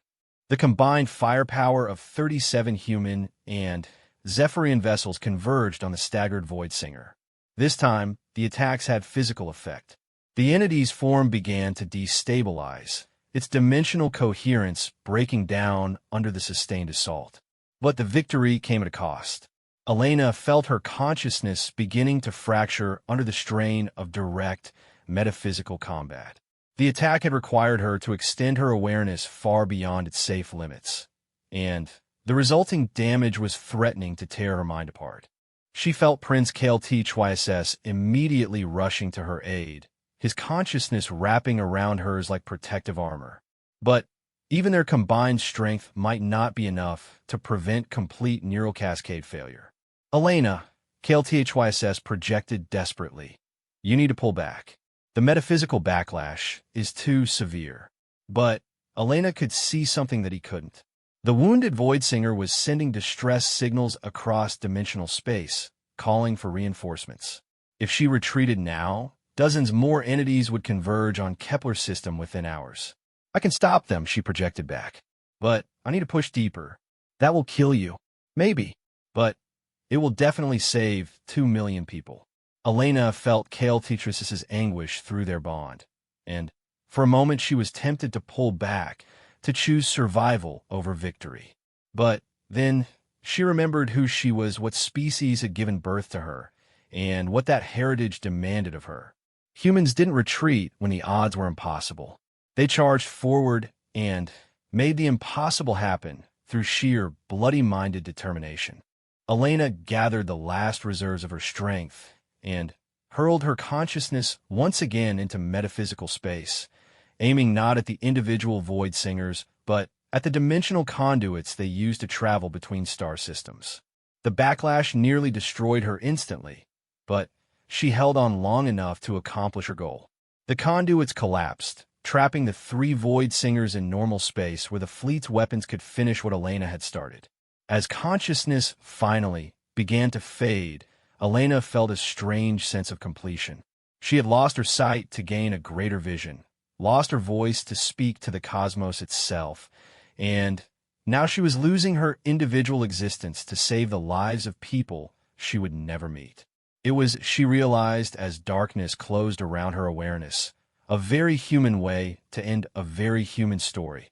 The combined firepower of 37 human and Zephyrian vessels converged on the staggered Void Singer. This time, the attacks had physical effect. The entity's form began to destabilize, its dimensional coherence breaking down under the sustained assault. But the victory came at a cost. Elena felt her consciousness beginning to fracture under the strain of direct, metaphysical combat. The attack had required her to extend her awareness far beyond its safe limits, and the resulting damage was threatening to tear her mind apart. She felt Prince HFY immediately rushing to her aid, his consciousness wrapping around hers like protective armor. But even their combined strength might not be enough to prevent complete neural cascade failure. Elena, HFY projected desperately. You need to pull back. The metaphysical backlash is too severe. But Elena could see something that he couldn't. The wounded Void Singer was sending distress signals across dimensional space, calling for reinforcements. If she retreated now, dozens more entities would converge on Kepler's system within hours. I can stop them, she projected back. But I need to push deeper. That will kill you. Maybe. But it will definitely save 2 million people. Elena felt Tetris's anguish through their bond, and for a moment she was tempted to pull back, to choose survival over victory. But then she remembered who she was, what species had given birth to her, and what that heritage demanded of her. Humans didn't retreat when the odds were impossible. They charged forward and made the impossible happen through sheer, bloody-minded determination. Elena gathered the last reserves of her strength and hurled her consciousness once again into metaphysical space, aiming not at the individual Void Singers, but at the dimensional conduits they used to travel between star systems. The backlash nearly destroyed her instantly, but she held on long enough to accomplish her goal. The conduits collapsed, trapping the 3 Void Singers in normal space where the fleet's weapons could finish what Elena had started. As consciousness finally began to fade, Elena felt a strange sense of completion. She had lost her sight to gain a greater vision, lost her voice to speak to the cosmos itself, and now she was losing her individual existence to save the lives of people she would never meet. It was, she realized as darkness closed around her awareness, a very human way to end a very human story.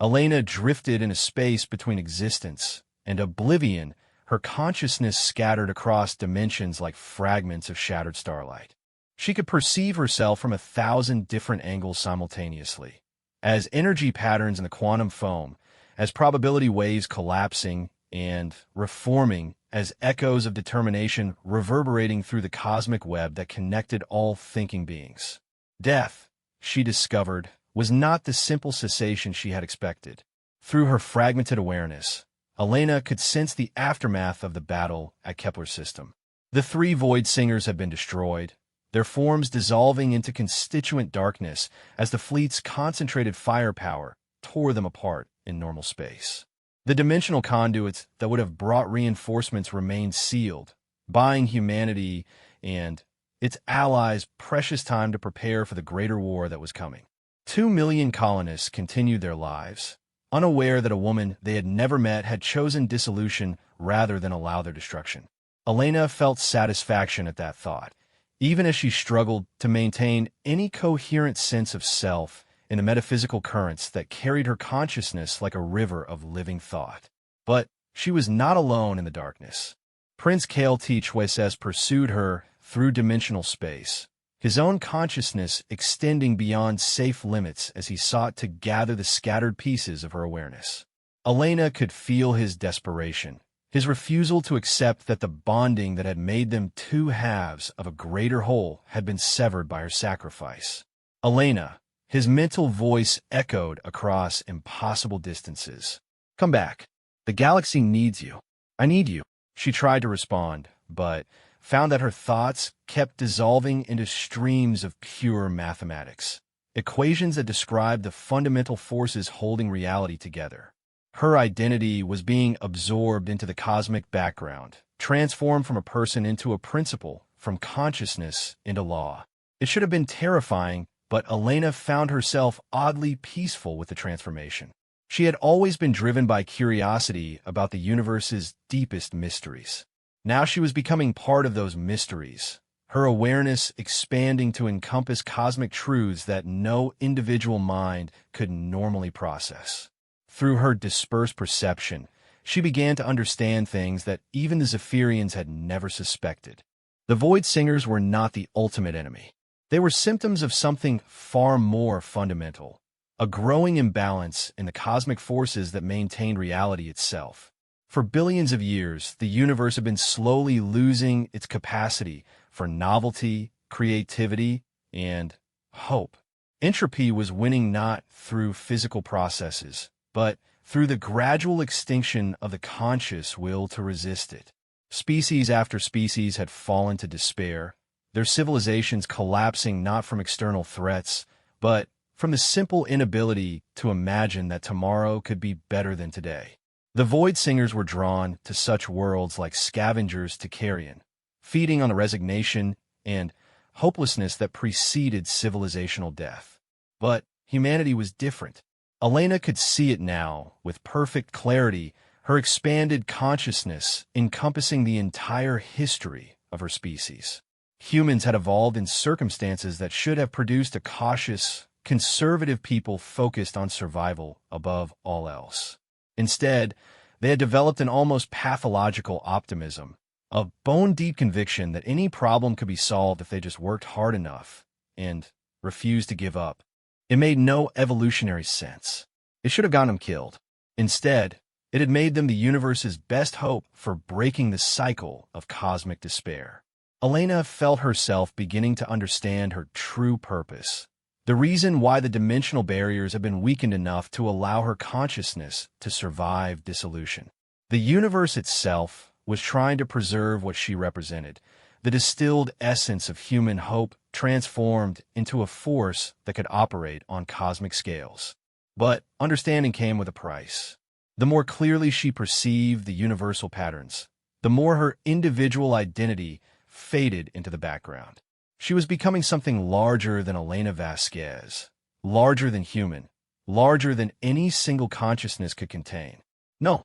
Elena drifted in a space between existence and oblivion, her consciousness scattered across dimensions like fragments of shattered starlight. She could perceive herself from 1,000 different angles simultaneously, as energy patterns in the quantum foam, as probability waves collapsing and reforming, as echoes of determination reverberating through the cosmic web that connected all thinking beings. Death, she discovered, was not the simple cessation she had expected. Through her fragmented awareness, Elena could sense the aftermath of the battle at Kepler's system. The 3 Void Singers had been destroyed, their forms dissolving into constituent darkness as the fleet's concentrated firepower tore them apart in normal space. The dimensional conduits that would have brought reinforcements remained sealed, buying humanity and its allies precious time to prepare for the greater war that was coming. 2 million colonists continued their lives, unaware that a woman they had never met had chosen dissolution rather than allow their destruction. Elena felt satisfaction at that thought, even as she struggled to maintain any coherent sense of self in the metaphysical currents that carried her consciousness like a river of living thought. But she was not alone in the darkness. Prince HFY pursued her through dimensional space, his own consciousness extending beyond safe limits as he sought to gather the scattered pieces of her awareness. Elena could feel his desperation, His refusal to accept that the bonding that had made them two halves of a greater whole had been severed by her sacrifice. Elena, his mental voice echoed across impossible distances. Come back. The galaxy needs you. I need you. She tried to respond, but found that her thoughts kept dissolving into streams of pure mathematics, equations that described the fundamental forces holding reality together. Her identity was being absorbed into the cosmic background, transformed from a person into a principle, from consciousness into law. It should have been terrifying, but Elena found herself oddly peaceful with the transformation. She had always been driven by curiosity about the universe's deepest mysteries. Now she was becoming part of those mysteries, her awareness expanding to encompass cosmic truths that no individual mind could normally process. Through her dispersed perception, she began to understand things that even the Zephyrians had never suspected. The Void Singers were not the ultimate enemy. They were symptoms of something far more fundamental, a growing imbalance in the cosmic forces that maintained reality itself. For billions of years, the universe had been slowly losing its capacity for novelty, creativity, and hope. Entropy was winning not through physical processes, but through the gradual extinction of the conscious will to resist it. Species after species had fallen to despair, their civilizations collapsing not from external threats, but from the simple inability to imagine that tomorrow could be better than today. The Void Singers were drawn to such worlds like scavengers to carrion, feeding on the resignation and hopelessness that preceded civilizational death. But humanity was different. Elena could see it now, with perfect clarity, her expanded consciousness encompassing the entire history of her species. Humans had evolved in circumstances that should have produced a cautious, conservative people focused on survival above all else. Instead, they had developed an almost pathological optimism, a bone-deep conviction that any problem could be solved if they just worked hard enough and refused to give up. It made no evolutionary sense. It should have gotten them killed. Instead, it had made them the universe's best hope for breaking the cycle of cosmic despair. Elena felt herself beginning to understand her true purpose, the reason why the dimensional barriers had been weakened enough to allow her consciousness to survive dissolution. The universe itself was trying to preserve what she represented, the distilled essence of human hope transformed into a force that could operate on cosmic scales. But understanding came with a price. The more clearly she perceived the universal patterns, the more her individual identity faded into the background. She was becoming something larger than Elena Vasquez, larger than human, larger than any single consciousness could contain. No.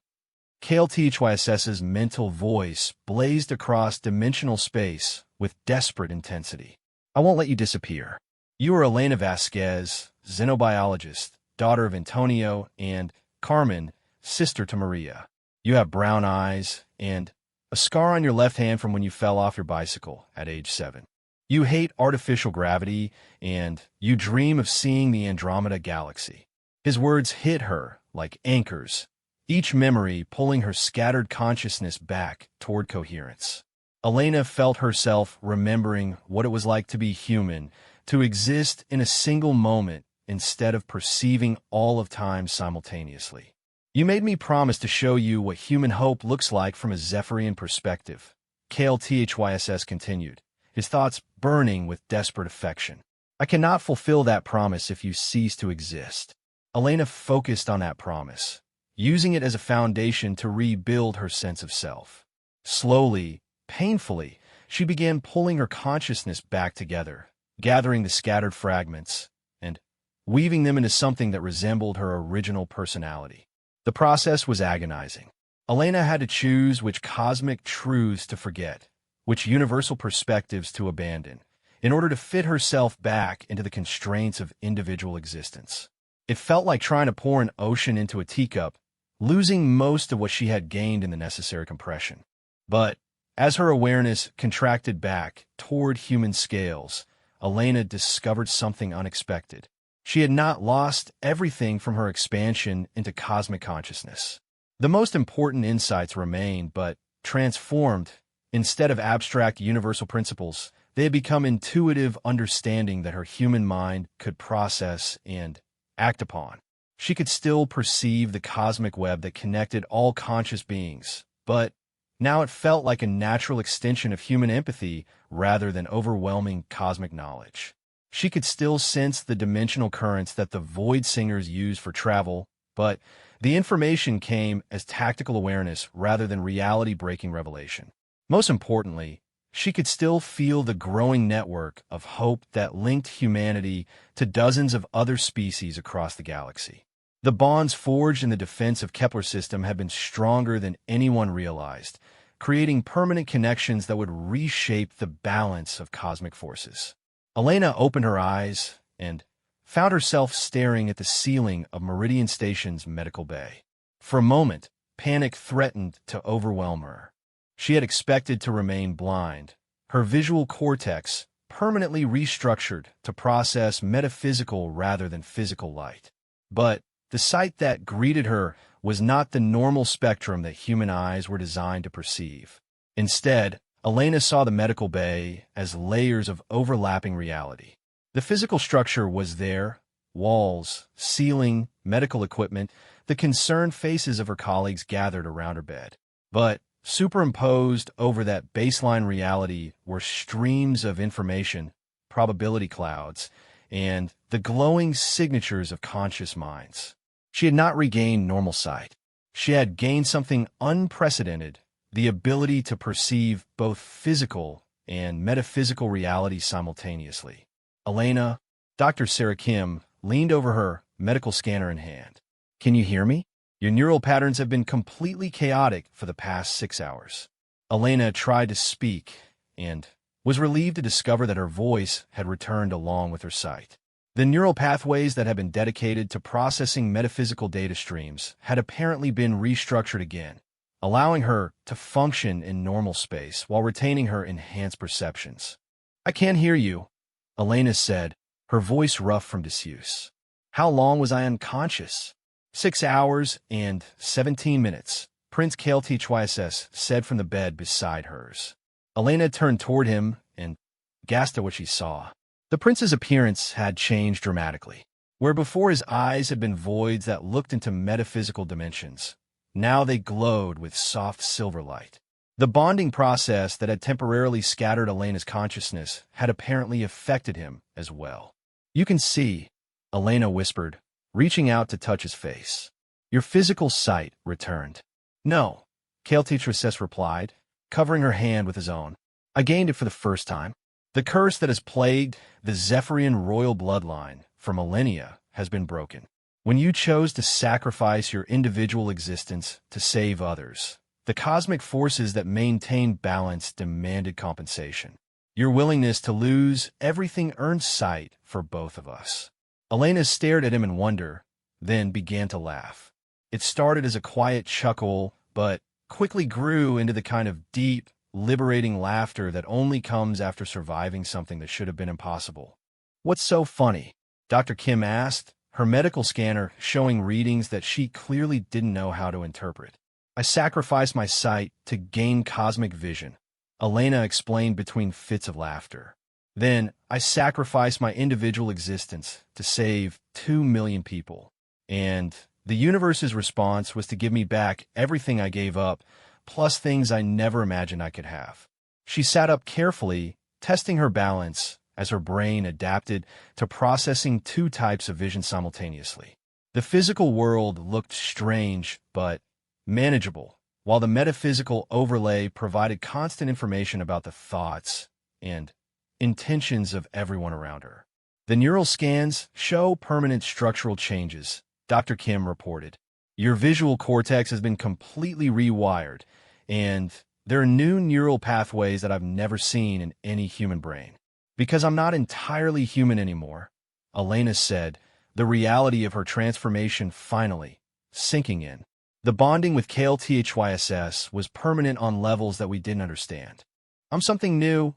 KLTHYSS's mental voice blazed across dimensional space with desperate intensity. I won't let you disappear. You are Elena Vasquez, xenobiologist, daughter of Antonio, and Carmen, sister to Maria. You have brown eyes and a scar on your left hand from when you fell off your bicycle at age 7. You hate artificial gravity, and you dream of seeing the Andromeda galaxy. His words hit her like anchors, each memory pulling her scattered consciousness back toward coherence. Elena felt herself remembering what it was like to be human, to exist in a single moment instead of perceiving all of time simultaneously. You made me promise to show you what human hope looks like from a Zephyrian perspective, KLTHYSS continued, his thoughts burning with desperate affection. I cannot fulfill that promise if you cease to exist. Elena focused on that promise, using it as a foundation to rebuild her sense of self. Slowly, painfully, she began pulling her consciousness back together, gathering the scattered fragments, and weaving them into something that resembled her original personality. The process was agonizing. Elena had to choose which cosmic truths to forget, which universal perspectives to abandon, in order to fit herself back into the constraints of individual existence. It felt like trying to pour an ocean into a teacup, losing most of what she had gained in the necessary compression. But as her awareness contracted back toward human scales, Elena discovered something unexpected. She had not lost everything from her expansion into cosmic consciousness. The most important insights remained, but transformed. Instead of abstract universal principles, they had become intuitive understanding that her human mind could process and act upon. She could still perceive the cosmic web that connected all conscious beings, but now it felt like a natural extension of human empathy rather than overwhelming cosmic knowledge. She could still sense the dimensional currents that the Void Singers use for travel, but the information came as tactical awareness rather than reality-breaking revelation. Most importantly, she could still feel the growing network of hope that linked humanity to dozens of other species across the galaxy. The bonds forged in the defense of Kepler's system had been stronger than anyone realized, creating permanent connections that would reshape the balance of cosmic forces. Elena opened her eyes and found herself staring at the ceiling of Meridian Station's medical bay. For a moment, panic threatened to overwhelm her. She had expected to remain blind, her visual cortex permanently restructured to process metaphysical rather than physical light. But the sight that greeted her was not the normal spectrum that human eyes were designed to perceive. Instead, Elena saw the medical bay as layers of overlapping reality. The physical structure was there: walls, ceiling, medical equipment. The concerned faces of her colleagues gathered around her bed. But superimposed over that baseline reality were streams of information, probability clouds, and the glowing signatures of conscious minds. She had not regained normal sight. She had gained something unprecedented: the ability to perceive both physical and metaphysical reality simultaneously. Elena, Dr. Sarah Kim, leaned over her, medical scanner in hand. "Can you hear me? Your neural patterns have been completely chaotic for the past 6 hours." Elena tried to speak and was relieved to discover that her voice had returned along with her sight. The neural pathways that had been dedicated to processing metaphysical data streams had apparently been restructured again, allowing her to function in normal space while retaining her enhanced perceptions. "I can't hear you," Elena said, her voice rough from disuse. "How long was I unconscious?" 6 hours and 17 minutes, Prince KLTHYSS said from the bed beside hers. Elena turned toward him and gasped at what she saw. The prince's appearance had changed dramatically. Where before his eyes had been voids that looked into metaphysical dimensions, now they glowed with soft silver light. The bonding process that had temporarily scattered Elena's consciousness had apparently affected him as well. "You can see," Elena whispered, reaching out to touch his face. "Your physical sight returned." "No," KLTHYSS replied, covering her hand with his own. "I gained it for the first time. The curse that has plagued the Zephyrian royal bloodline for millennia has been broken. When you chose to sacrifice your individual existence to save others, the cosmic forces that maintain balance demanded compensation. Your willingness to lose everything earned sight for both of us." Elena stared at him in wonder, then began to laugh. It started as a quiet chuckle, but quickly grew into the kind of deep, liberating laughter that only comes after surviving something that should have been impossible. "What's so funny?" Dr. Kim asked, her medical scanner showing readings that she clearly didn't know how to interpret. "I sacrificed my sight to gain cosmic vision," Elena explained between fits of laughter. "Then I sacrificed my individual existence to save 2 million people. And the universe's response was to give me back everything I gave up, plus things I never imagined I could have." She sat up carefully, testing her balance as her brain adapted to processing 2 types of vision simultaneously. The physical world looked strange but manageable, while the metaphysical overlay provided constant information about the thoughts and intentions of everyone around her. "The neural scans show permanent structural changes," Dr. Kim reported. "Your visual cortex has been completely rewired, and there are new neural pathways that I've never seen in any human brain. Because I'm not entirely human anymore," Elena said, the reality of her transformation finally sinking in. The bonding with KLTHYSS was permanent on levels that we didn't understand. "I'm something new,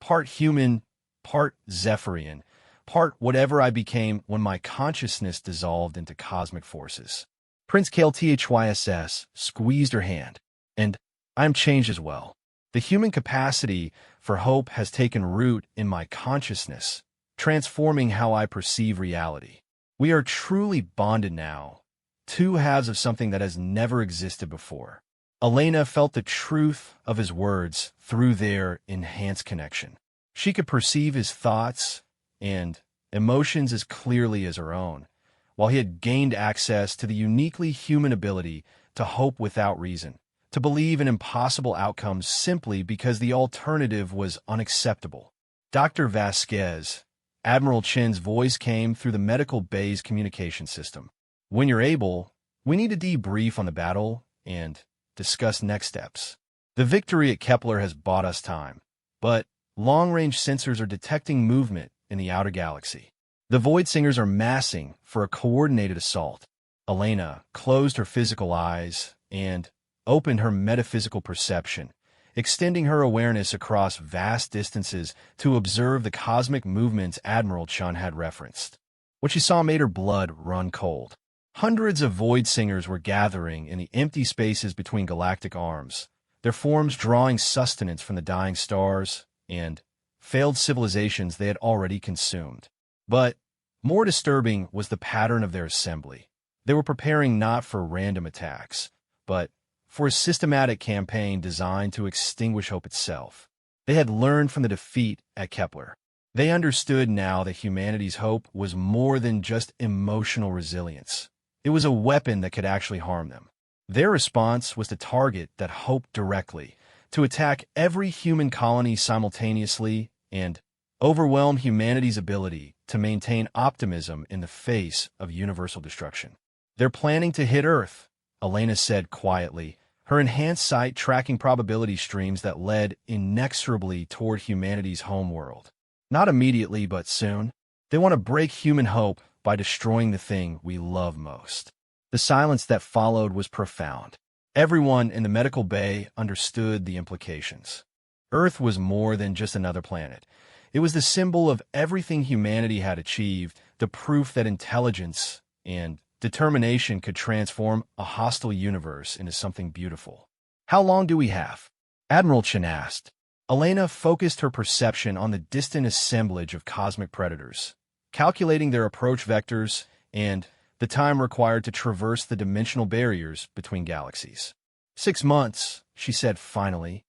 part human, part Zephyrian, part whatever I became when my consciousness dissolved into cosmic forces." Prince Kale THYSS squeezed her hand. And I'm changed as well. The human capacity for hope has taken root in my consciousness, transforming how I perceive reality. We are truly bonded now, two halves of something that has never existed before. Elena felt the truth of his words through their enhanced connection. She could perceive his thoughts and emotions as clearly as her own, while he had gained access to the uniquely human ability to hope without reason, to believe in impossible outcomes simply because the alternative was unacceptable. Dr. Vasquez, Admiral Chin's voice came through the medical bay's communication system. When you're able, we need to debrief on the battle and discuss next steps. The victory at Kepler has bought us time, but long-range sensors are detecting movement in the outer galaxy. The Void Singers are massing for a coordinated assault. Elena closed her physical eyes and opened her metaphysical perception, extending her awareness across vast distances to observe the cosmic movements Admiral Chun had referenced. What she saw made her blood run cold. Hundreds of Void Singers were gathering in the empty spaces between galactic arms, their forms drawing sustenance from the dying stars and failed civilizations they had already consumed. But more disturbing was the pattern of their assembly. They were preparing not for random attacks, but for a systematic campaign designed to extinguish hope itself. They had learned from the defeat at Kepler. They understood now that humanity's hope was more than just emotional resilience. It was a weapon that could actually harm them. Their response was to target that hope directly, to attack every human colony simultaneously and overwhelm humanity's ability to maintain optimism in the face of universal destruction. They're planning to hit Earth, Elena said quietly, her enhanced sight tracking probability streams that led inexorably toward humanity's homeworld. Not immediately, but soon. They want to break human hope by destroying the thing we love most. The silence that followed was profound. Everyone in the medical bay understood the implications. Earth was more than just another planet. It was the symbol of everything humanity had achieved, the proof that intelligence and determination could transform a hostile universe into something beautiful. How long do we have? Admiral Chen asked. Elena focused her perception on the distant assemblage of cosmic predators, calculating their approach vectors and the time required to traverse the dimensional barriers between galaxies. 6 months, she said finally.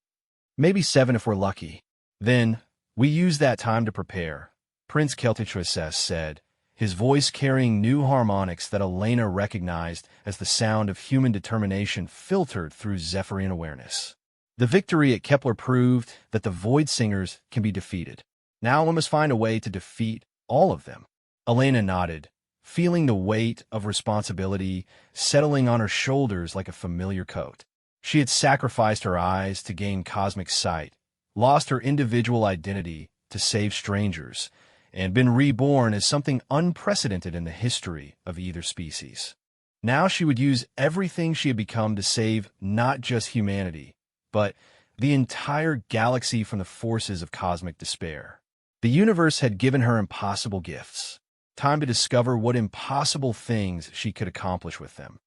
Maybe 7 if we're lucky. Then, we use that time to prepare, Prince Keltichus said, his voice carrying new harmonics that Elena recognized as the sound of human determination filtered through Zephyrian awareness. The victory at Kepler proved that the Void Singers can be defeated. Now we must find a way to defeat all of them. Elena nodded, feeling the weight of responsibility settling on her shoulders like a familiar coat. She had sacrificed her eyes to gain cosmic sight, lost her individual identity to save strangers, and been reborn as something unprecedented in the history of either species. Now she would use everything she had become to save not just humanity, but the entire galaxy from the forces of cosmic despair. The universe had given her impossible gifts. Time to discover what impossible things she could accomplish with them.